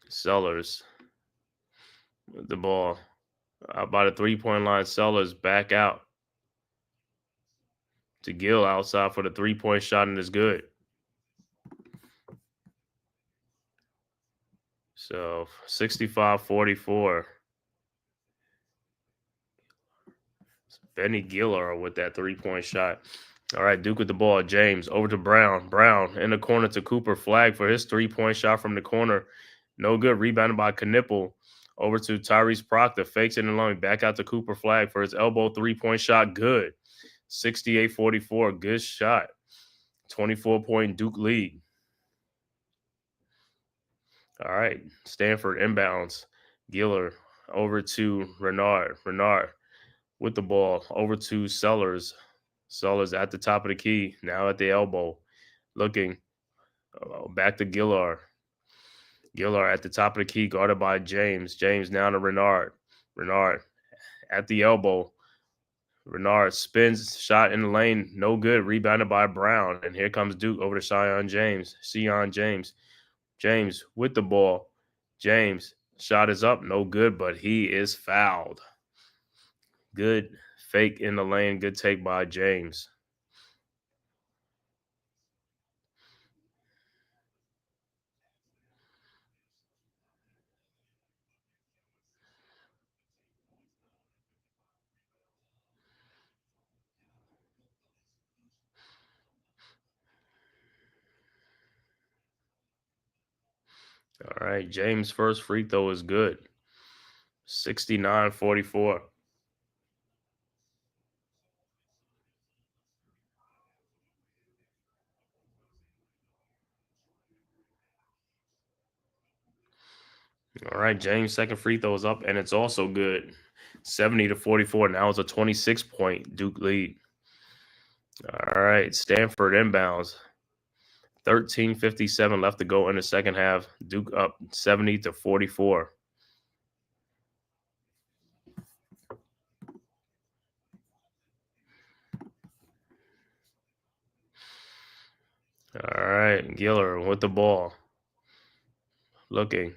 Sellers with the ball. By the 3-point line, Sellers back out to Gill outside for the 3-point shot, and is good. So 65-44. Benny Giller with that 3-point shot. All right, Duke with the ball. James over to Brown. Brown in the corner to Cooper Flag for his 3-point shot from the corner. No good. Rebounded by Knipple. Over to Tyrese Proctor. Fakes it in the lane. Back out to Cooper Flag for his elbow 3-point shot. Good. 68-44. Good shot. 24-point Duke lead. All right. Stanford inbounds. Giller over to Renard. Renard with the ball over to Sellers. Sellers at the top of the key. Now at the elbow. Looking back to Gillar. Gillar at the top of the key, guarded by James. James now to Renard. Renard at the elbow. Renard spins, shot in the lane, no good. Rebounded by Brown. And here comes Duke over to Sion James. Sion James. James with the ball. James, shot is up, no good, but he is fouled. Good fake in the lane, good take by James. All right, James' first free throw is good. 69-44. All right, James' second free throw is up, and it's also good. 70-44. Now it's a 26-point Duke lead. All right, Stanford inbounds. 13:57 left to go in the second half. Duke up 70-44. All right, Giller with the ball. Looking.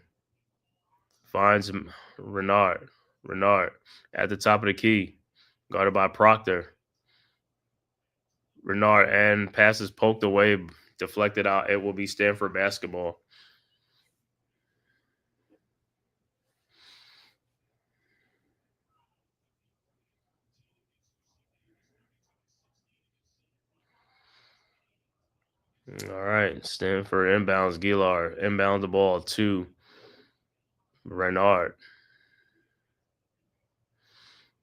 Finds Renard. Renard at the top of the key. Guarded by Proctor. Renard and passes poked away, deflected out. It will be Stanford basketball. All right, Stanford inbounds. Gillard inbounds the ball to Renard.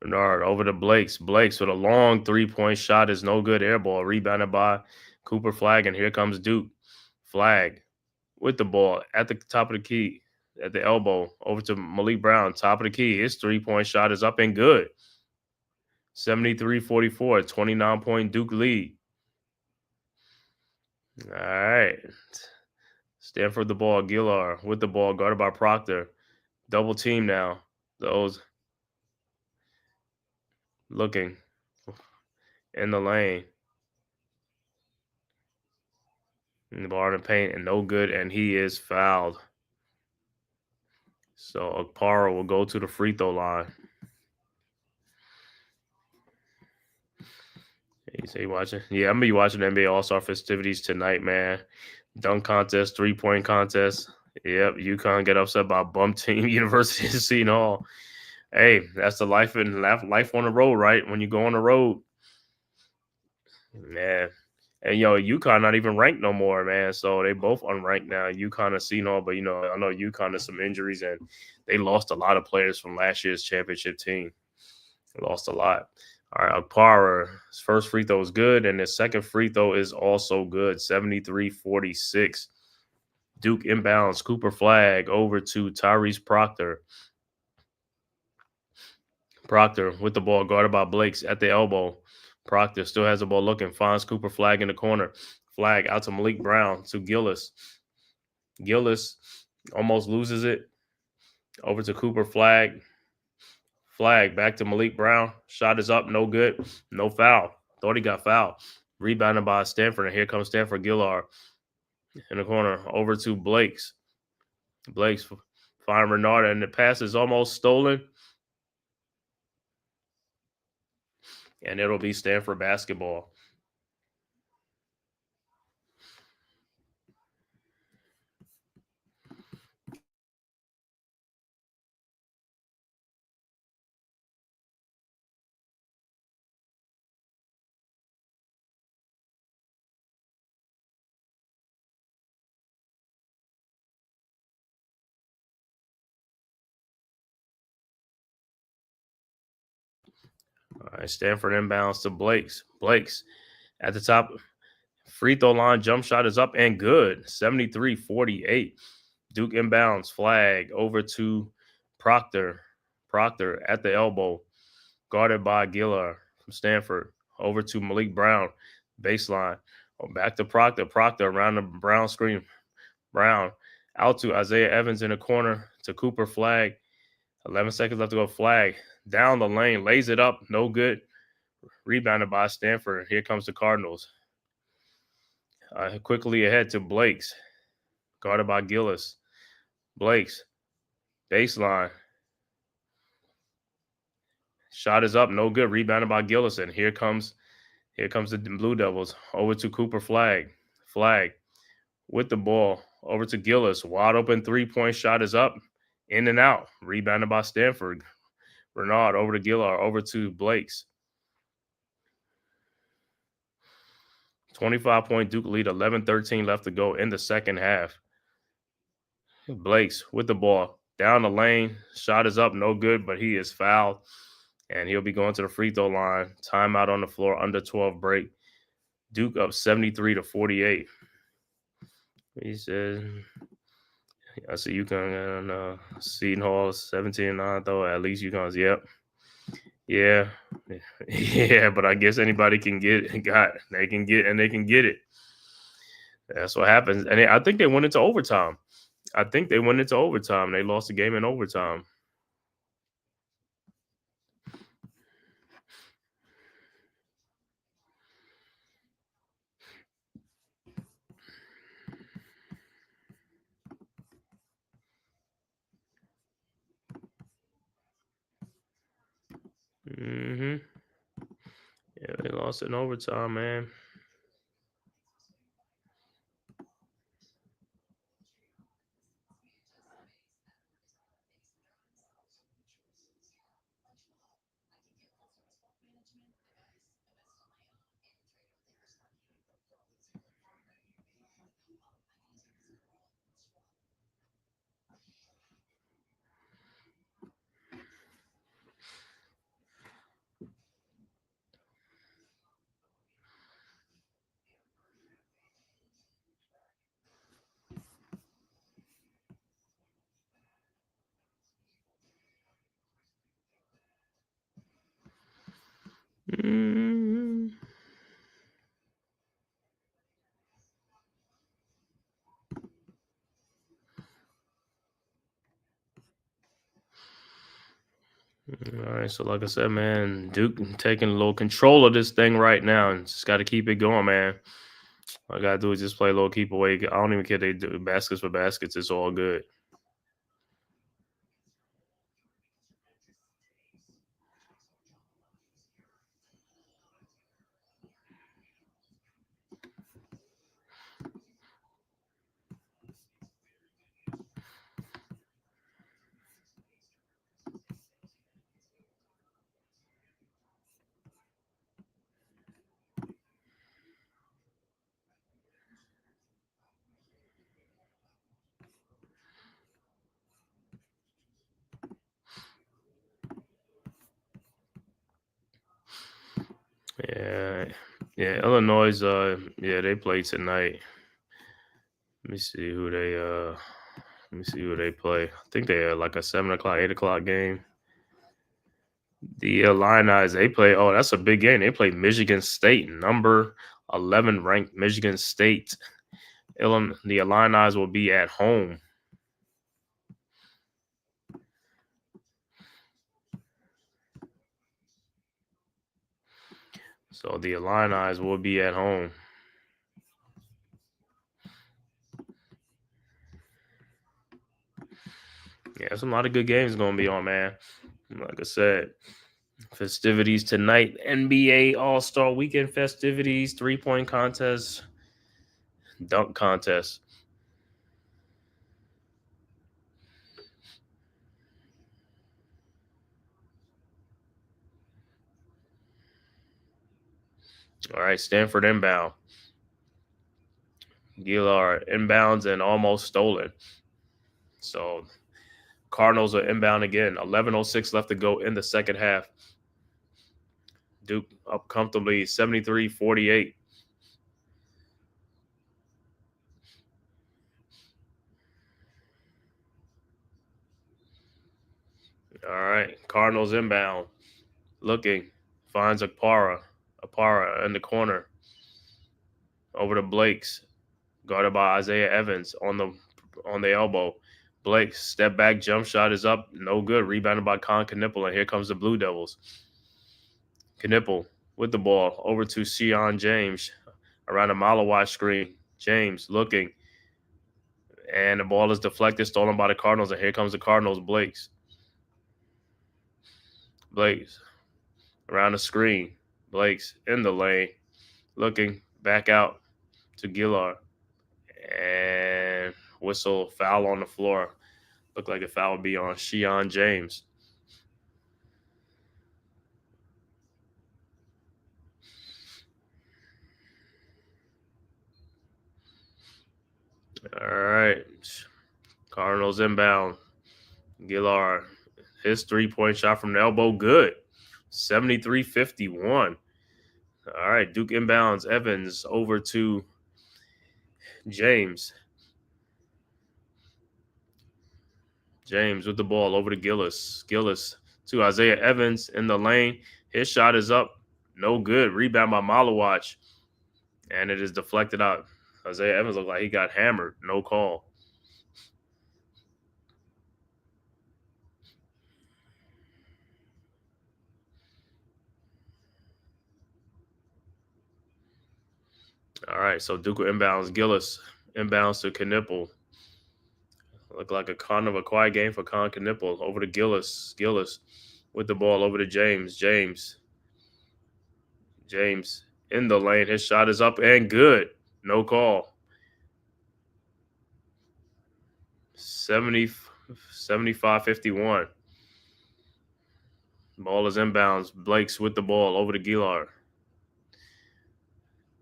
Renard over to Blakes. Blakes with a long 3-point shot is no good. Air ball rebounded by Cooper Flag, and here comes Duke. Flag with the ball at the top of the key, at the elbow, over to Malik Brown, top of the key. His 3-point shot is up and good. 73-44, 29-point Duke lead. All right. Stanford the ball. Gillar with the ball, guarded by Proctor. Double team now. Those looking in the lane. In the bar in the paint, and no good, and he is fouled. So Okpara will go to the free throw line. You say you watching? Yeah, I'm gonna be watching the NBA All-Star festivities tonight, man. Dunk contest, 3-point contest. Yep, UConn get upset by bum team University of Seton Hall. Hey, that's the life on the road, right? When you go on the road, man. And UConn not even ranked no more, man. So they both unranked now. UConn and Seton Hall, but I know UConn has some injuries, and they lost a lot of players from last year's championship team. They lost a lot. All right, Okpara's first free throw is good, and his second free throw is also good. 73-46. Duke inbounds. Cooper Flag over to Tyrese Proctor. Proctor with the ball, guarded by Blakes at the elbow. Proctor still has the ball looking, finds Cooper Flag in the corner. Flag out to Malik Brown, to Gillis. Gillis almost loses it. Over to Cooper Flag. Flag back to Malik Brown. Shot is up, no good. No foul. Thought he got fouled. Rebounded by Stanford, and here comes Stanford. Gillard in the corner. Over to Blakes. Blakes find Renard, and the pass is almost stolen. And it'll be Stanford basketball. All right, Stanford inbounds to Blakes. Blakes at the top. Free throw line jump shot is up and good. 73-48. Duke inbounds. Flag over to Proctor. Proctor at the elbow. Guarded by Gillard from Stanford. Over to Malik Brown. Baseline. Back to Proctor. Proctor around the Brown screen. Brown out to Isaiah Evans in the corner to Cooper. Flag. 11 seconds left to go. Flag. Down the lane. Lays it up. No good. Rebounded by Stanford. Here comes the Cardinals. Quickly ahead to Blakes. Guarded by Gillis. Blakes. Baseline. Shot is up. No good. Rebounded by Gillis. And here comes the Blue Devils. Over to Cooper. Flag. Flag. With the ball. Over to Gillis. Wide open 3-point shot is up. In and out. Rebounded by Stanford. Bernard over to Gillard. Over to Blakes. 25-point Duke lead. 11-13 left to go in the second half. Blakes with the ball. Down the lane. Shot is up. No good, but he is fouled. And he'll be going to the free throw line. Timeout on the floor. Under 12 break. Duke up 73-48. He says, I see UConn on Seton Hall 17-9 though. At least UConn's, yep. Yeah. Yeah, but I guess anybody can get it. That's what happens. And I think they went into overtime. They lost the game in overtime. Yeah, they lost in overtime, man. All right, so like I said, man, Duke taking a little control of this thing right now, and just got to keep it going, man. All I gotta do is just play a little keep away. I don't even care if they do baskets for baskets. It's all good. Yeah. Illinois. They play tonight. Let me see who they play. I think they are like a 7 o'clock, 8 o'clock game. The Illini, they play. Oh, that's a big game. They play Michigan State, number 11 ranked Michigan State. The Illini will be at home. So the Illini will be at home. Yeah, there's a lot of good games going to be on, man. Like I said, festivities tonight, NBA All-Star Weekend festivities, 3-point contest, dunk contest. All right, Stanford inbound. Gillard inbounds and almost stolen. So Cardinals are inbound again. 11:06 left to go in the second half. Duke up comfortably 73-48. All right. Cardinals inbound. Looking. Finds Akpara. Akpara in the corner. Over to Blake's. Guarded by Isaiah Evans on the elbow. Blake, step back, jump shot is up. No good. Rebounded by Con Knipple. And here comes the Blue Devils. Knipple with the ball. Over to Sion James. Around a mile wide screen. James looking. And the ball is deflected, stolen by the Cardinals. And here comes the Cardinals. Blake's around the screen. Blake's in the lane. Looking back out to Gillard. And whistle, foul on the floor. Looked like a foul would be on Sion James. All right. Cardinals inbound. Gillard, his three-point shot from the elbow, good. 73-51. All right, Duke inbounds. Evans over to James. James with the ball over to Gillis. Gillis to Isaiah Evans in the lane. His shot is up. No good. Rebound by Malawach. And it is deflected out. Isaiah Evans looked like he got hammered. No call. All right, so Duke inbounds. Gillis inbounds to Knipple. Looked like a kind of a quiet game for Con Knipple. Over to Gillis. Gillis with the ball over to James. James in the lane. His shot is up and good. No call. 75-51. Ball is inbounds. Blake's with the ball over to Gillard.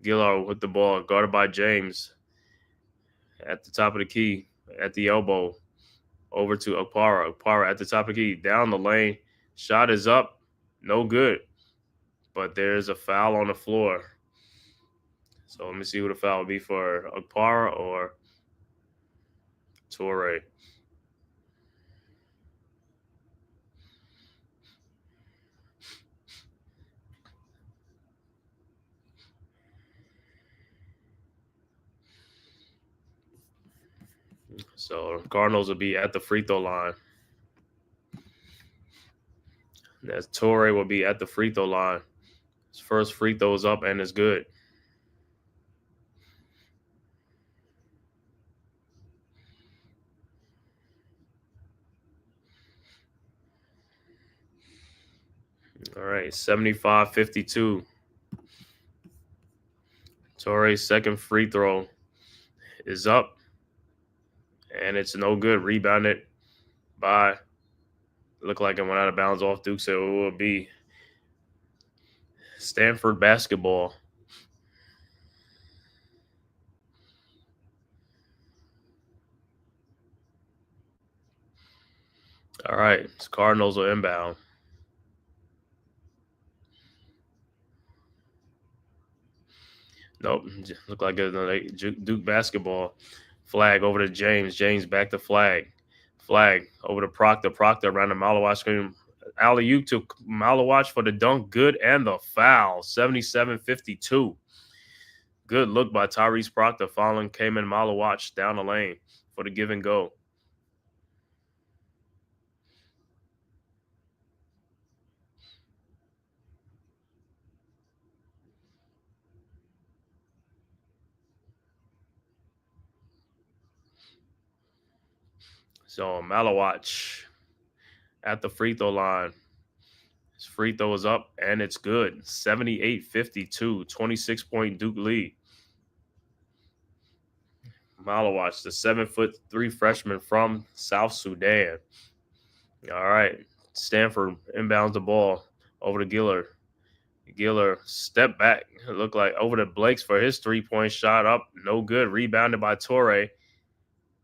Gillard with the ball, guarded by James. At the top of the key, at the elbow, over to Akpara. Akpara at the top of the key, down the lane. Shot is up. No good. But there's a foul on the floor. So let me see who the foul will be for Akpara or Torre. So Cardinals will be at the free throw line. As Torre will be at the free throw line. His first free throw is up and is good. All right, 75-52. Torre's second free throw is up, and it's no good. Rebounded by, looked like it went out of bounds off Duke, so it will be Stanford basketball. All right, Cardinals will inbound. Nope, looked like a Duke basketball. Flag over to James. James back to flag. Flag over to Proctor. Proctor around the Malawach screen. Alley-oop to Malawach for the dunk. Good and the foul. 77-52. Good look by Tyrese Proctor. Following Cayman Malawach down the lane for the give and go. So Malawach at the free throw line. His free throw is up and it's good. 78-52, 26-point Duke lead. Malawach, the 7'3" freshman from South Sudan. All right. Stanford inbounds the ball over to Gillard. Gillard step back. It looked like over to Blake's for his 3-point shot up. No good. Rebounded by Torre.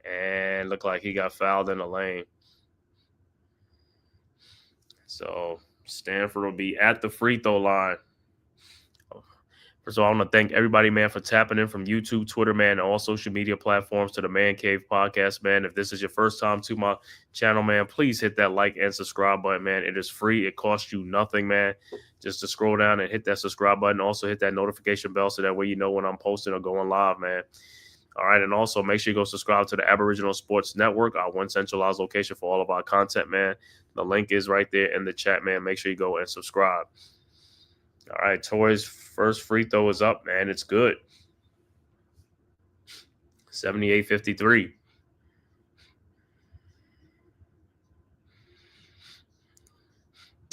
And looked like he got fouled in the lane. So Stanford will be at the free throw line. So I want to thank everybody, man, for tapping in from YouTube, Twitter, man, and all social media platforms to the Man Cave podcast, man. If this is your first time to my channel, man, please hit that like and subscribe button, man. It is free. It costs you nothing, man. Just to scroll down and hit that subscribe button. Also hit that notification bell so that way you know when I'm posting or going live, man. All right, and also make sure you go subscribe to the Aboriginal Sports Network, our one centralized location for all of our content, man. The link is right there in the chat, man. Make sure you go and subscribe. All right, Toy's first free throw is up, man. It's good. 78-53.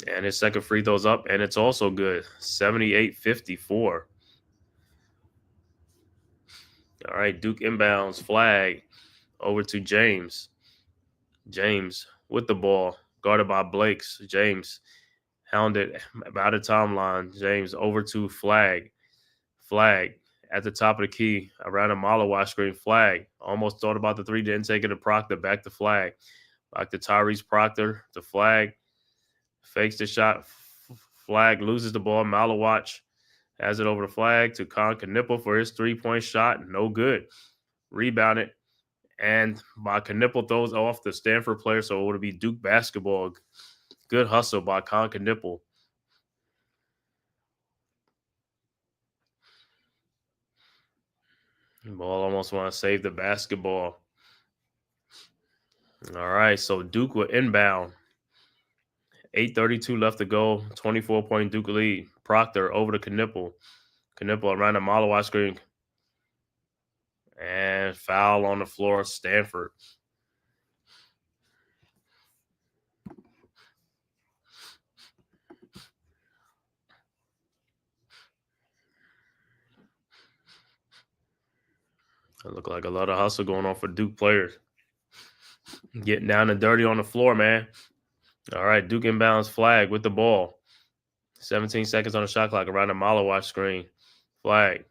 And his second free throw's up, and it's also good. 78-54. All right, Duke inbounds, flag over to James. James with the ball, guarded by Blakes. James hounded out of timeline. James over to flag. Flag at the top of the key around a Malawi screen. Flag. Almost thought about the three, didn't take it to Proctor. Back to flag. Back to Tyrese Proctor. The flag. Fakes the shot. Flag loses the ball. Malawatch has it over the flag to Con Knipple for his 3-point shot. No good. Rebounded. And by Knipple throws off the Stanford player, so it would be Duke basketball. Good hustle by Con Knipple. Ball almost want to save the basketball. All right, so Duke will inbound. 8:32 left to go. 24-point Duke lead. Proctor over to Knipple. Knipple around the Malawi screen. And foul on the floor, Stanford. It looked like a lot of hustle going on for Duke players. Getting down and dirty on the floor, man. All right, Duke inbounds flag with the ball. 17 seconds on the shot clock around the Malawatch screen. Flag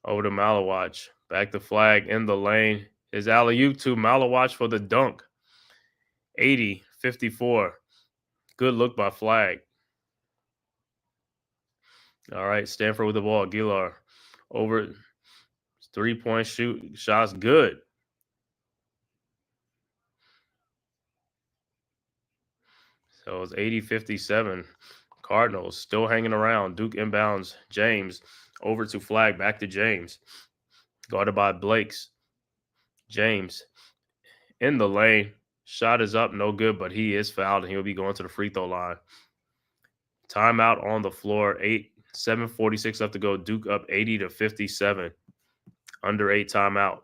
over to Malawatch. Back to flag in the lane. Is alley-oop to Malawatch for the dunk. 80-54. Good look by flag. All right, Stanford with the ball. Gilar over 3-point shoot. Shots good. So it's 80-57. Cardinals still hanging around. Duke inbounds. James over to flag. Back to James. Guarded by Blakes. James in the lane. Shot is up. No good, but he is fouled, and he'll be going to the free throw line. Timeout on the floor. 7:46 left to go. Duke up 80-57. Under 8 timeout.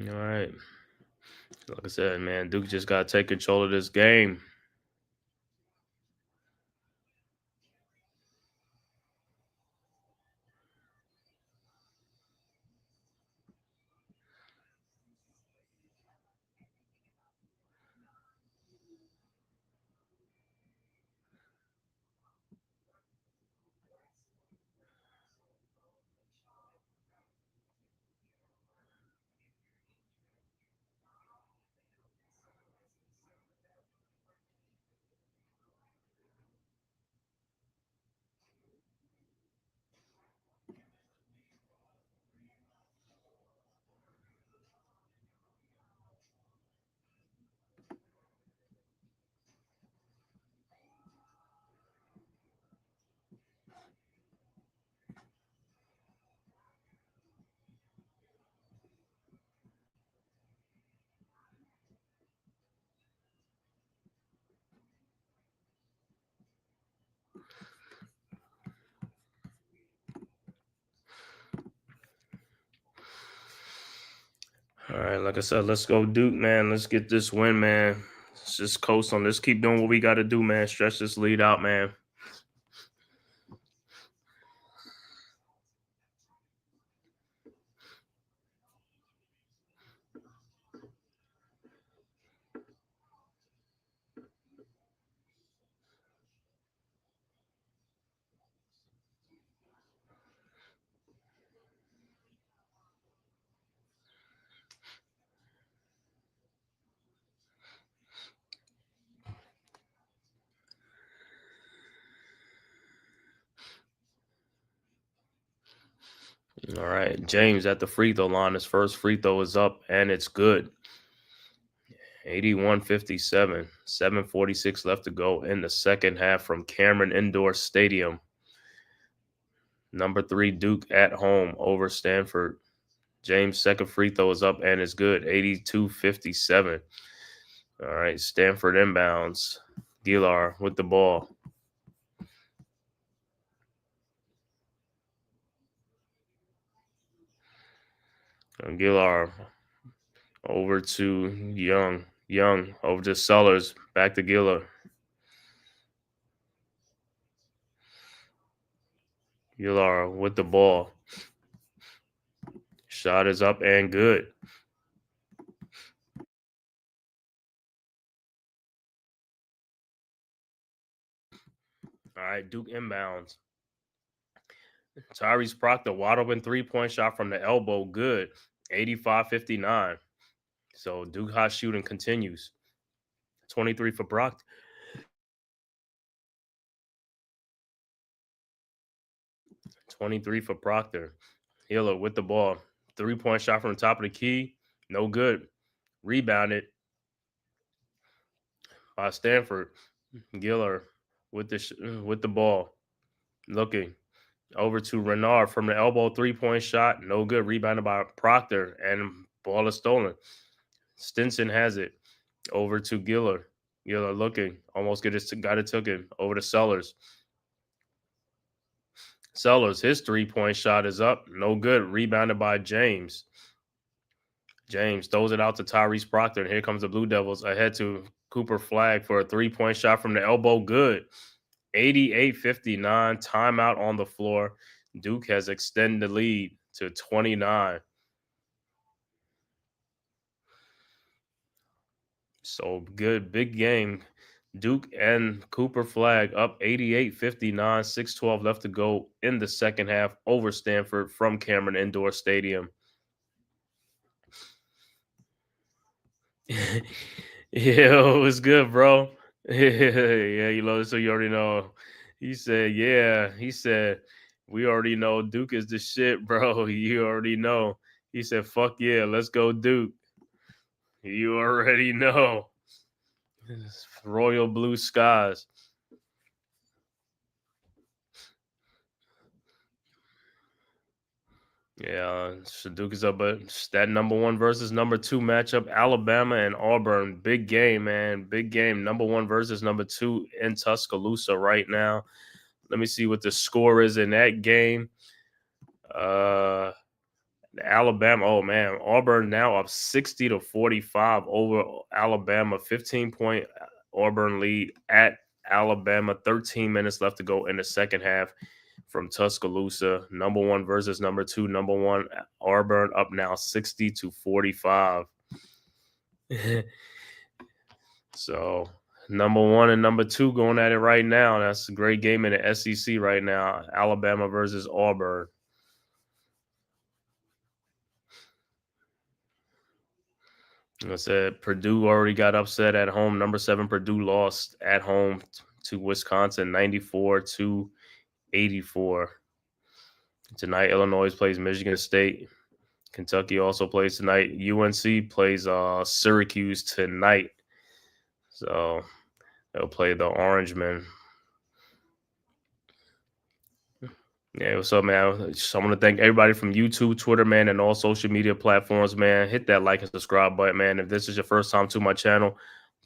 All right. Like I said, man, Duke just got to take control of this game. All right, like I said, let's go Duke, man. Let's get this win, man. Let's just coast on. Let's keep doing what we got to do, man. Stretch this lead out, man. All right, James at the free throw line. His first free throw is up, and it's good. 81-57. 7:46 left to go in the second half from Cameron Indoor Stadium. Number 3 Duke at home over Stanford. James' second free throw is up, and it's good. 82-57. All right, Stanford inbounds. Gilar with the ball. And Gilar over to Young. Young over to Sellers. Back to Gilar. Gilar with the ball. Shot is up and good. All right, Duke inbounds. Tyrese Proctor, wide open 3-point shot from the elbow. Good. 85-59. So Duke hot shooting continues. 23 for Proctor. 23 for Proctor. Hiller with the ball. 3-point shot from the top of the key. No good. Rebounded by Stanford. Giller with the ball. Looking over to Renard from the elbow. 3-point shot. No good. Rebounded by Proctor. And ball is stolen. Stinson has it. Over to Giller. Giller looking. Almost got it taken. Over to Sellers. Sellers, his 3-point shot is up. No good. Rebounded by James. James throws it out to Tyrese Proctor. And here comes the Blue Devils ahead to Cooper Flagg for a 3-point shot from the elbow. Good. 88-59. Timeout on the floor. Duke has extended the lead to 29. So good. Big game. Duke and Cooper Flagg up 88-59, 6:12 left to go in the second half over Stanford from Cameron Indoor Stadium. Yeah, it was good, bro. Yeah, so you already know. He said, we already know Duke is the shit, bro. You already know. He said, fuck yeah, let's go Duke. You already know. Royal blue skies. Yeah, so Duke is up, but that number 1 versus number 2 matchup, Alabama and Auburn. Big game, man. Big game. Number 1 versus number 2 in Tuscaloosa right now. Let me see what the score is in that game. Alabama, oh man, Auburn now up 60-45 over Alabama. 15-point Auburn lead at Alabama. 13 minutes left to go in the second half from Tuscaloosa. Number 1 versus number 2. Number 1 Auburn up now 60-45. So number 1 and number 2 going at it right now. That's a great game in the SEC right now. Alabama versus Auburn. I said Purdue already got upset at home. Number 7 Purdue lost at home to Wisconsin 94-84. Tonight, Illinois plays Michigan State. Kentucky also plays tonight. UNC plays Syracuse tonight. So they'll play the Orangemen. Yeah, what's up, man? Just, I want to thank everybody from YouTube, Twitter, man, and all social media platforms, man. Hit that like and subscribe button, man. If this is your first time to my channel,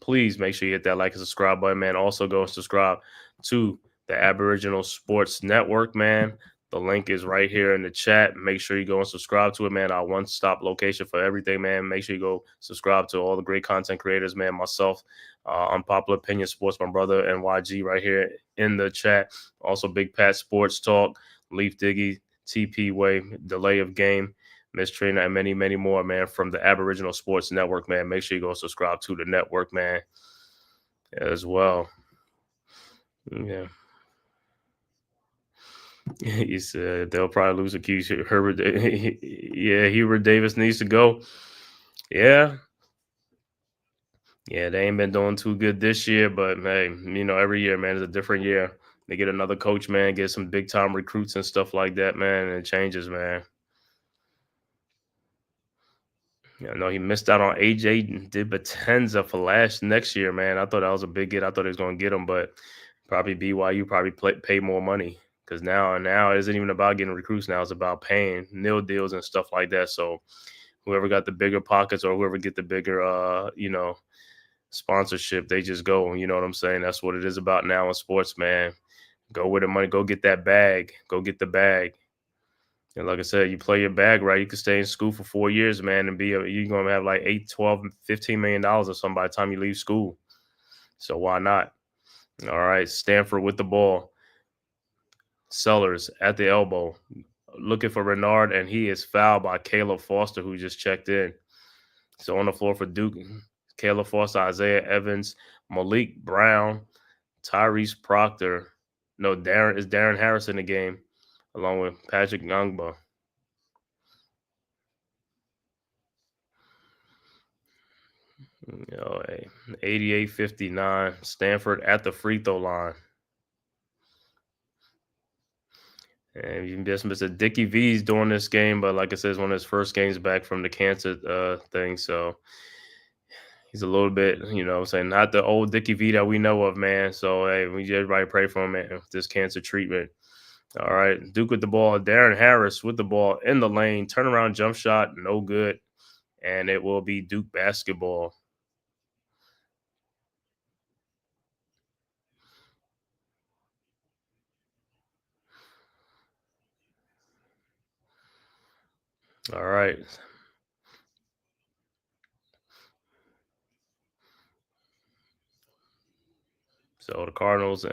please make sure you hit that like and subscribe button, man. Also go and subscribe to the Aboriginal Sports Network, man. The link is right here in the chat. Make sure you go and subscribe to it, man. Our one-stop location for everything, man. Make sure you go subscribe to all the great content creators, man. Myself, Unpopular Opinion Sports, my brother, NYG right here in the chat. Also, Big Pat Sports Talk, Leaf Diggy, TP Way, Delay of Game, Miss Trina, and many, many more, man, from the Aboriginal Sports Network, man. Make sure you go subscribe to the network, man, as well. Yeah. He said they'll probably lose a key. Herbert, yeah, Hubert Davis needs to go. Yeah. Yeah, they ain't been doing too good this year, but hey, every year, man, is a different year. They get another coach, man, get some big time recruits and stuff like that, man, and it changes, man. I know he missed out on AJ DiBatenza for next year, man. I thought that was a big get. I thought he was going to get him, but probably BYU pay more money because now it isn't even about getting recruits. Now it's about paying nil deals and stuff like that. So whoever got the bigger pockets or whoever get the bigger, sponsorship, they just go. You know what I'm saying? That's what it is about now in sports, man. Go with the money. Go get that bag. Go get the bag. And like I said, you play your bag right, you can stay in school for 4 years, man, and you're going to have like $8, $12, $15 million or something by the time you leave school. So why not? All right, Stanford with the ball. Sellers at the elbow. Looking for Renard, and he is fouled by Caleb Foster, who just checked in. So on the floor for Duke, Caleb Foster, Isaiah Evans, Malik Brown, Tyrese Proctor. No, Darren Harris in the game, along with Patrick Ngangba. 88-59, Stanford at the free throw line. And you just Mr. Dickie V's doing this game, but like I said, it's one of his first games back from the cancer thing. So he's a little bit, saying not the old Dickie V that we know of, man. So, hey, we just everybody pray for him, man, with this cancer treatment. All right, Duke with the ball. Darren Harris with the ball in the lane. Turnaround jump shot, no good. And it will be Duke basketball. All right. So the Cardinals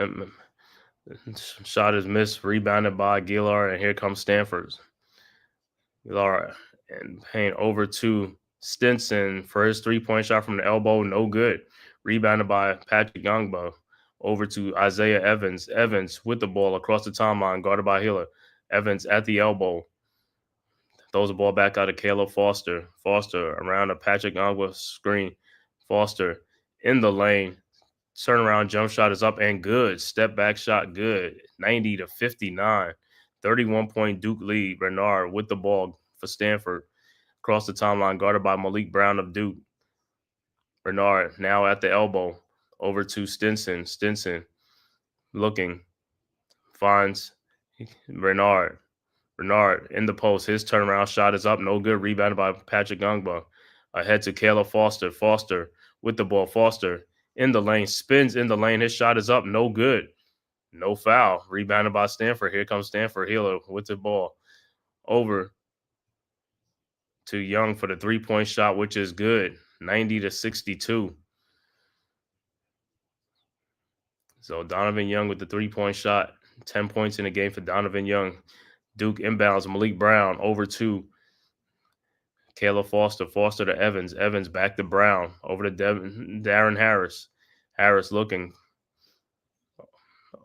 shot is missed, rebounded by Gillard, and here comes Stanford. Gillard and Payne over to Stinson for his three-point shot from the elbow, no good. Rebounded by Patrick Ngangba. Over to Isaiah Evans. Evans with the ball across the timeline, guarded by Hiller. Evans at the elbow. Throws the ball back out to Caleb Foster. Foster around a Patrick Ngangba screen. Foster in the lane. Turnaround jump shot is up and good. Step back shot good. 90-59. 31-point Duke lead. Bernard with the ball for Stanford. Across the timeline, guarded by Malik Brown of Duke. Bernard now at the elbow. Over to Stinson. Stinson looking. Finds Bernard. Bernard in the post. His turnaround shot is up. No good. Rebounded by Patrick Ngangba. Ahead to Caleb Foster. Foster with the ball. Foster in the lane. Spins in the lane. His shot is up. No good. No foul. Rebounded by Stanford. Here comes Stanford. Hiller with the ball. Over to Young for the three-point shot, which is good. 90-62. So Donovan Young with the three-point shot. 10 points in the game for Donovan Young. Duke inbounds. Malik Brown over to Caleb Foster. Foster to Evans. Evans back to Brown. Over to Darren Harris. Harris looking.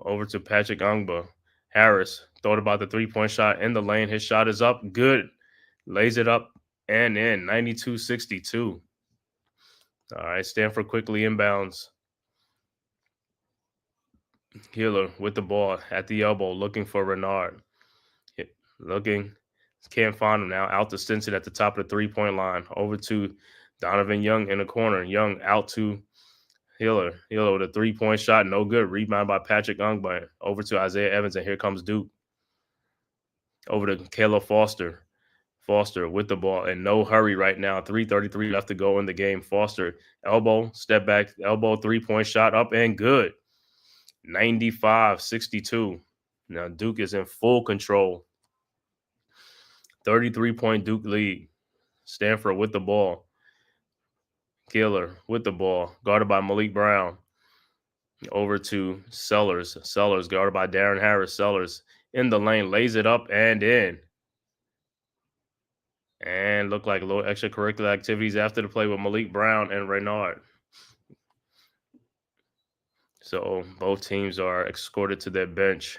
Over to Patrick Ngangba. Harris thought about the three-point shot in the lane. His shot is up. Good. Lays it up and in. 92-62. All right, Stanford quickly inbounds. Hiller with the ball at the elbow, looking for Renard. Looking. Can't find him now. Out to Stinson at the top of the three-point line. Over to Donovan Young in the corner. Young out to Hiller. Hiller with a three-point shot. No good. Rebound by Patrick Ngangba. Over to Isaiah Evans, and here comes Duke. Over to Caleb Foster. Foster with the ball in no hurry right now. 3:33 left to go in the game. Foster, elbow, step back, elbow, three-point shot up and good. 95-62. Now Duke is in full control. 33-point Duke lead. Stanford with the ball. Killer with the ball, guarded by Malik Brown. Over to Sellers. Sellers guarded by Darren Harris. Sellers in the lane, lays it up and in. And look like a little extracurricular activities after the play with Malik Brown and Reynard. So both teams are escorted to their bench.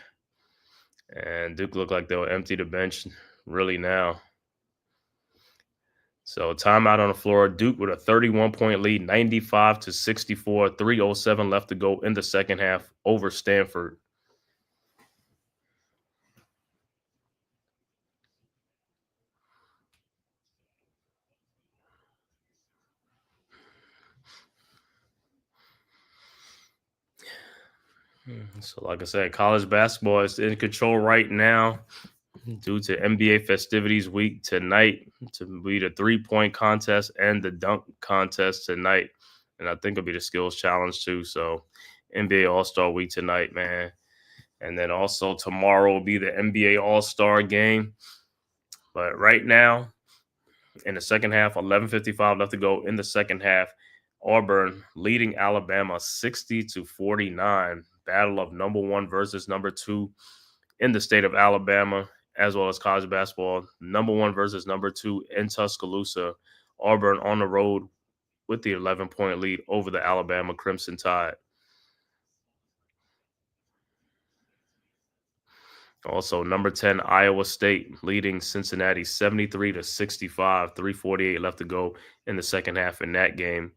And Duke look like they'll empty the bench really now. So timeout on the floor. Duke with a 31-point lead, 95-64, 3:07 left to go in the second half over Stanford. So like I said, college basketball is in control right now due to NBA festivities week tonight to be the 3-point contest and the dunk contest tonight. And I think it'll be the skills challenge too. So NBA All-Star week tonight, man. And then also tomorrow will be the NBA All-Star game. But right now, in the second half, 11:55 left to go in the second half. Auburn leading Alabama 60-49. Battle of number 1 versus number 2 in the state of Alabama, as well as college basketball. Number 1 versus number 2 in Tuscaloosa. Auburn on the road with the 11-point lead over the Alabama Crimson Tide. Also, number 10, Iowa State leading Cincinnati 73-65, 3:48 left to go in the second half in that game.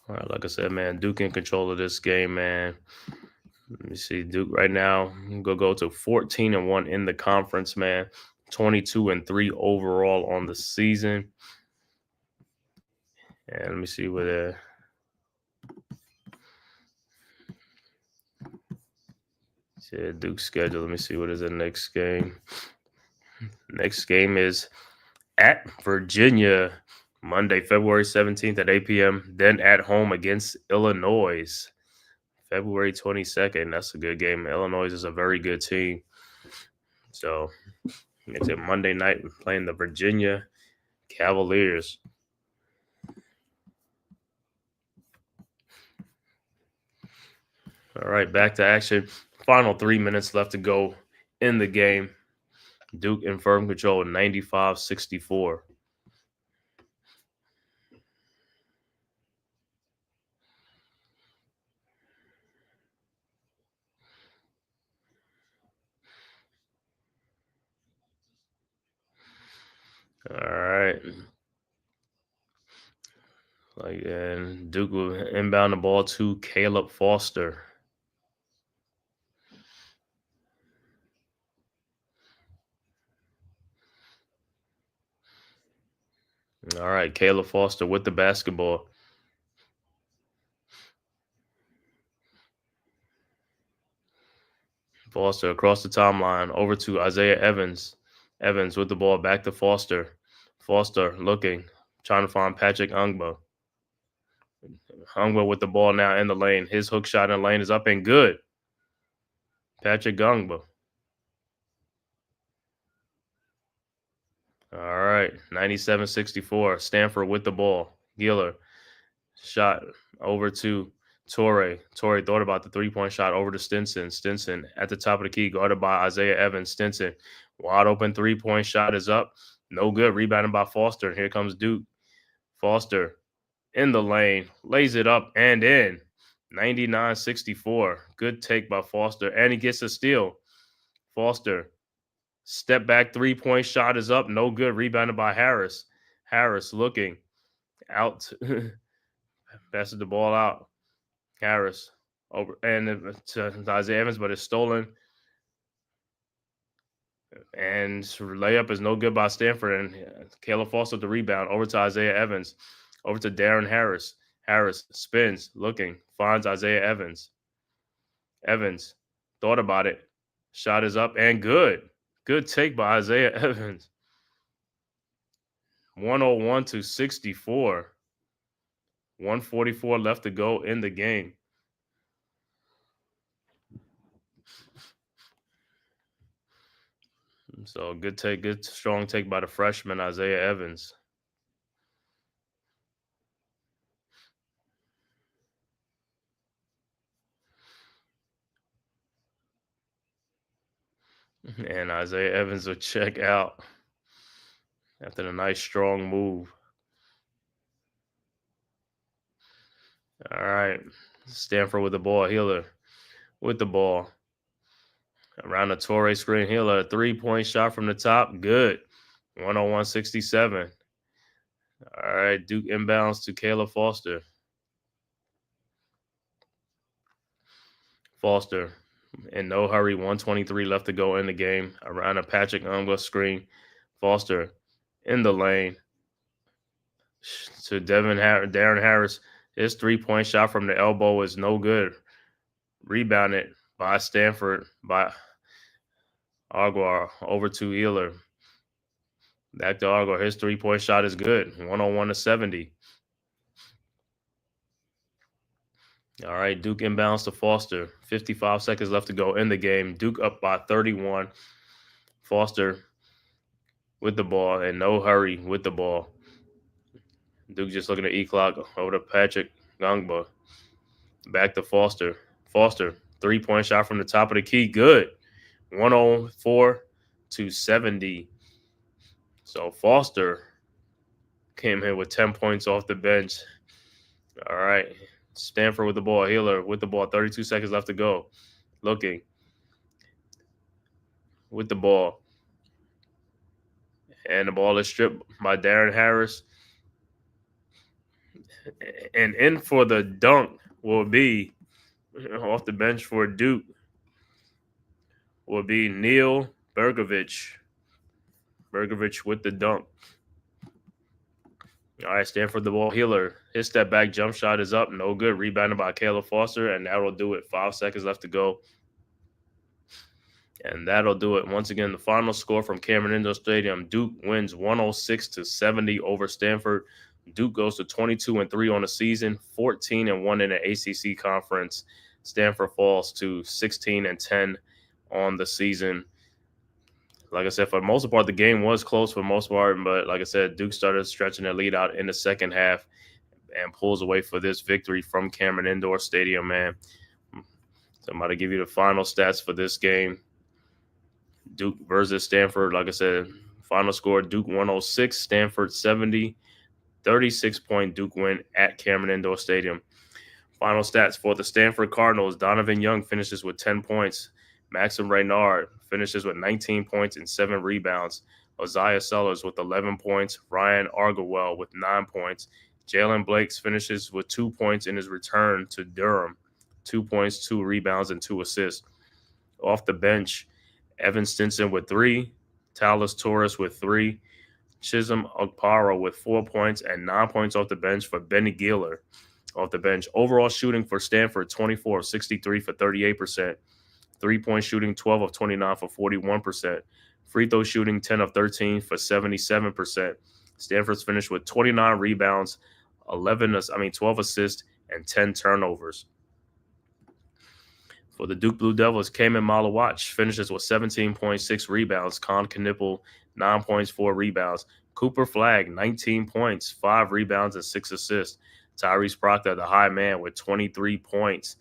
All right, like I said, man, Duke in control of this game, man. Let me see, Duke right now go to 14-1 in the conference, man. 22-3 overall on the season. And let me see what Duke's schedule. Let me see what is the next game. Next game is at Virginia, Monday, February 17th at 8 p.m. Then at home against Illinois, February 22nd. That's a good game. Illinois is a very good team. So it's a Monday night playing the Virginia Cavaliers. All right, back to action. Final 3 minutes left to go in the game. Duke in firm control, 95-64. All right. And Duke will inbound the ball to Caleb Foster. All right, Caleb Foster with the basketball. Foster across the timeline over to Isaiah Evans. Evans with the ball back to Foster. Foster looking, trying to find Patrick Ungba. Ungba with the ball now in the lane. His hook shot in the lane is up and good. Patrick Ungba. All right, 97-64. Stanford with the ball. Giller shot over to Torrey. Torrey thought about the 3-point shot over to Stinson. Stinson at the top of the key, guarded by Isaiah Evans. Stinson, wide open 3-point shot is up. No good. Rebounded by Foster. And here comes Duke. Foster in the lane, lays it up and in. 99-64. Good take by Foster. And he gets a steal. Foster. Step back 3-point shot is up. No good. Rebounded by Harris. Harris looking. Out. Passes the ball out. Harris. Over. And to Isaiah Evans, but it's stolen. And layup is no good by Stanford. And Caleb Foster the rebound. Over to Isaiah Evans. Over to Darren Harris. Harris spins, looking, finds Isaiah Evans. Evans thought about it. Shot is up and good. Good take by Isaiah Evans. 101-64. 144 left to go in the game. So good take, good strong take by the freshman Isaiah Evans. And Isaiah Evans will check out after the nice strong move. All right. Stanford with the ball. Healer with the ball. Around the Torrey screen. Healer, a 3-point shot from the top. Good. 101-67. All right. Duke inbounds to Caleb Foster. Foster in no hurry. 123 left to go in the game. Around a Patrick Ungwa screen. Foster in the lane to Darren Harris. His 3-point shot from the elbow is no good. Rebounded by Stanford by Aguar over to Healer. Back to Aguar. His 3-point shot is good. 101-70. All right, Duke inbounds to Foster. 55 seconds left to go in the game. Duke up by 31. Foster with the ball and no hurry with the ball. Duke just looking at E-clock over to Patrick Gangba. Back to Foster. Foster, 3-point shot from the top of the key. Good. 104-70. So Foster came here with 10 points off the bench. All right. Stanford with the ball. Healer with the ball. 32 seconds left to go. Looking. With the ball. And the ball is stripped by Darren Harris. And in for the dunk will be, off the bench for Duke, will be Neil Bergovich. Bergovich with the dunk. All right, Stanford the ball. Healer. His step back jump shot is up. No good. Rebounded by Caleb Foster, and that'll do it. 5 seconds left to go. And that'll do it. Once again, the final score from Cameron Indoor Stadium. Duke wins 106-70 over Stanford. Duke goes to 22-3 on the season, 14-1 in the ACC conference. Stanford falls to 16-10 on the season. Like I said, for the most part, the game was close for the most part, but like I said, Duke started stretching their lead out in the second half and pulls away for this victory from Cameron Indoor Stadium, man. So I'm about to give you the final stats for this game. Duke versus Stanford. Like I said, final score, Duke 106, Stanford 70. 36-point Duke win at Cameron Indoor Stadium. Final stats for the Stanford Cardinals. Donovan Young finishes with 10 points. Maxim Reynard finishes with 19 points and 7 rebounds. Isaiah Sellers with 11 points. Ryan Argowell with 9 points. Jalen Blakes finishes with 2 points in his return to Durham. 2 points, 2 rebounds, and 2 assists. Off the bench, Evan Stinson with 3. Talis Torres with 3. Chisholm Okpara with 4 points and 9 points off the bench for Benny Giller off the bench. Overall shooting for Stanford, 24 of 63 for 38%. 3-point shooting, 12 of 29 for 41%. Free throw shooting, 10 of 13 for 77%. Stanford's finished with 29 rebounds, 12 assists, and 10 turnovers. For the Duke Blue Devils, Cayman Malawach finishes with 17.6 rebounds. Con Knipple, 9 points, 4 rebounds. Cooper Flagg, 19 points, 5 rebounds, and 6 assists. Tyrese Proctor, the high man, with 23 points.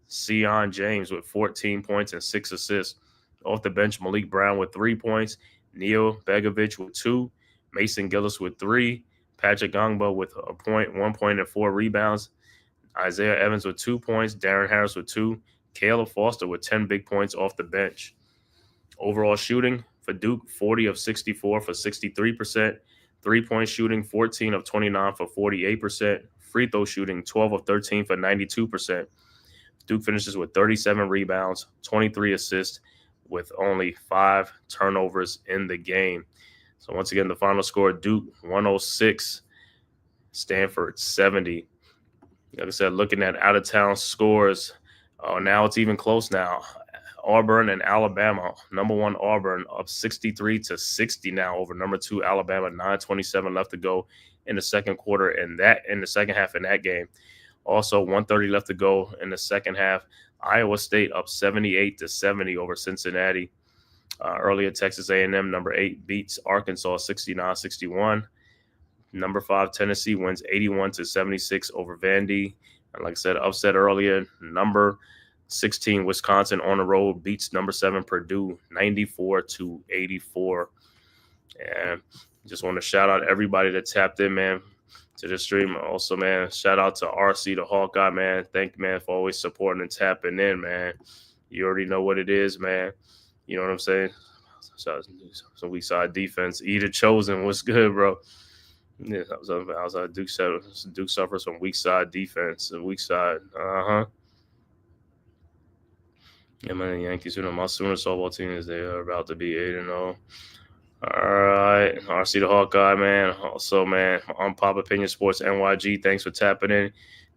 Sion James with 14 points and 6 assists. Off the bench, Malik Brown with 3 points. Neil Begovich with 2. Mason Gillis with 3. Patrick Gangba with a point, 1 point, and 4 rebounds. Isaiah Evans with 2 points, Darren Harris with 2, Caleb Foster with 10 big points off the bench. Overall shooting for Duke, 40 of 64 for 63%. 3-point shooting, 14 of 29 for 48%. Free throw shooting, 12 of 13 for 92%. Duke finishes with 37 rebounds, 23 assists, with only 5 turnovers in the game. So once again, the final score, Duke 106, Stanford 70. Like I said, looking at out-of-town scores, now it's even close now. Auburn and Alabama, number 1 Auburn up 63-60 now over number 2 Alabama. 9:27 left to go in the second quarter, and that in the second half in that game. Also 1:30 left to go in the second half. Iowa State up 78-70 over Cincinnati. Earlier, Texas A&M number 8 beats Arkansas 69-61. Number 5 Tennessee wins 81-76 over Vandy. And like I said, upset earlier, number 16 Wisconsin on the road beats number 7 Purdue 94-84. And just want to shout out everybody that tapped in, man, to the stream. Also, man, shout out to RC the Hawkeye, man. Thank you, man, for always supporting and tapping in, man. You already know what it is, man. You know what I'm saying? Some weak side defense. Either chosen. What's good, bro? Yeah, I was Duke suffers from weak side defense and weak side. Yeah, man, Yankees, my Sooner softball team is they are about to be 8-0. All right, RC the Hawkeye, man. Also, man, on Pop Opinion Sports NYG, thanks for tapping in.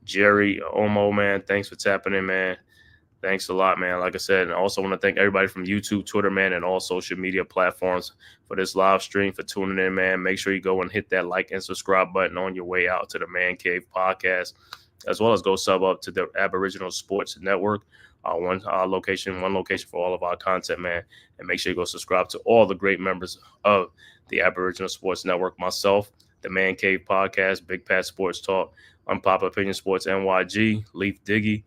Jerry Omo, man, thanks for tapping in, man. Thanks a lot, man. Like I said, and I also want to thank everybody from YouTube, Twitter, man, and all social media platforms for this live stream, for tuning in, man. Make sure you go and hit that like and subscribe button on your way out to the Man Cave podcast, as well as go sub up to the Aboriginal Sports Network. One location for all of our content, man. And make sure you go subscribe to all the great members of the Aboriginal Sports Network. Myself, the Man Cave podcast, Big Pat Sports Talk, Unpop Opinion Sports NYG, Leaf Diggy,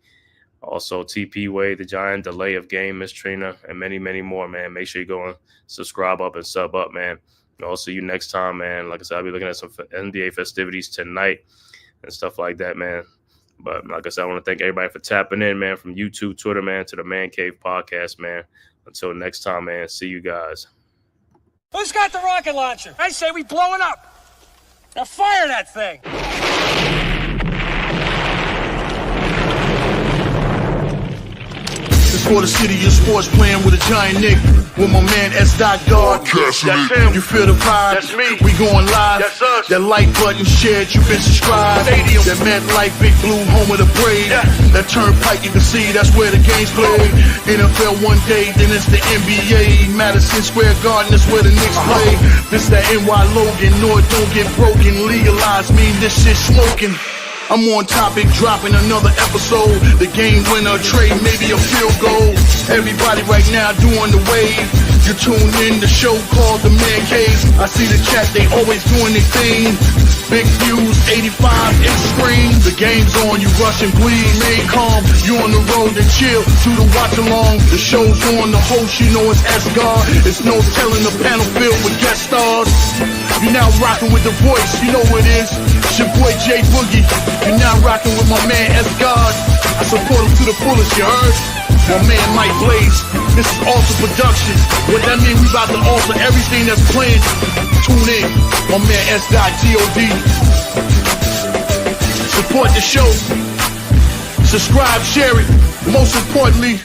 also TP Way, The Giant, Delay of Game, Miss Trina, and many, many more, man. Make sure you go and subscribe up and sub up, man. And I'll see you next time, man. Like I said, I'll be looking at some NBA festivities tonight and stuff like that, man. But like I said, I want to thank everybody for tapping in, man, from YouTube, Twitter, man, to the Man Cave podcast, man. Until next time, man, see you guys. Who's got the rocket launcher? I say we blow it up. Now fire that thing. It's for the city of sports, playing with a giant Nick. With my man S. God. That's him. You feel the vibe? That's me. We going live. That's us. That like button shared, you been subscribed. Stadium. That MetLife, Big Blue, home of the Braves. Yeah. That turnpike, you can see that's where the game's played. NFL one day, then it's the NBA. Madison Square Garden, that's where the Knicks play. This that NY Logan, no it don't get broken. Legalize, mean this shit smoking. I'm on topic, dropping another episode. The game winner, trade, maybe a field goal. Everybody right now doing the wave. You tune in, the show called The Man-Cave. I see the chat, they always doing their thing. Big views, 85 inch screen. The game's on, you rush and bleed, made calm. You on the road and chill, to the watch along. The show's on, the host, you know it's S-God. It's no telling the panel filled with guest stars. You're now rocking with the voice, you know what it is. It's your boy J Boogie. You're now rocking with my man S-God. I support him to the fullest, you heard? My man Mike Blaze. This is Alter Production. What that mean, we about to alter everything that's playing. Tune in. My man S.God. Support the show. Subscribe, share it. Most importantly,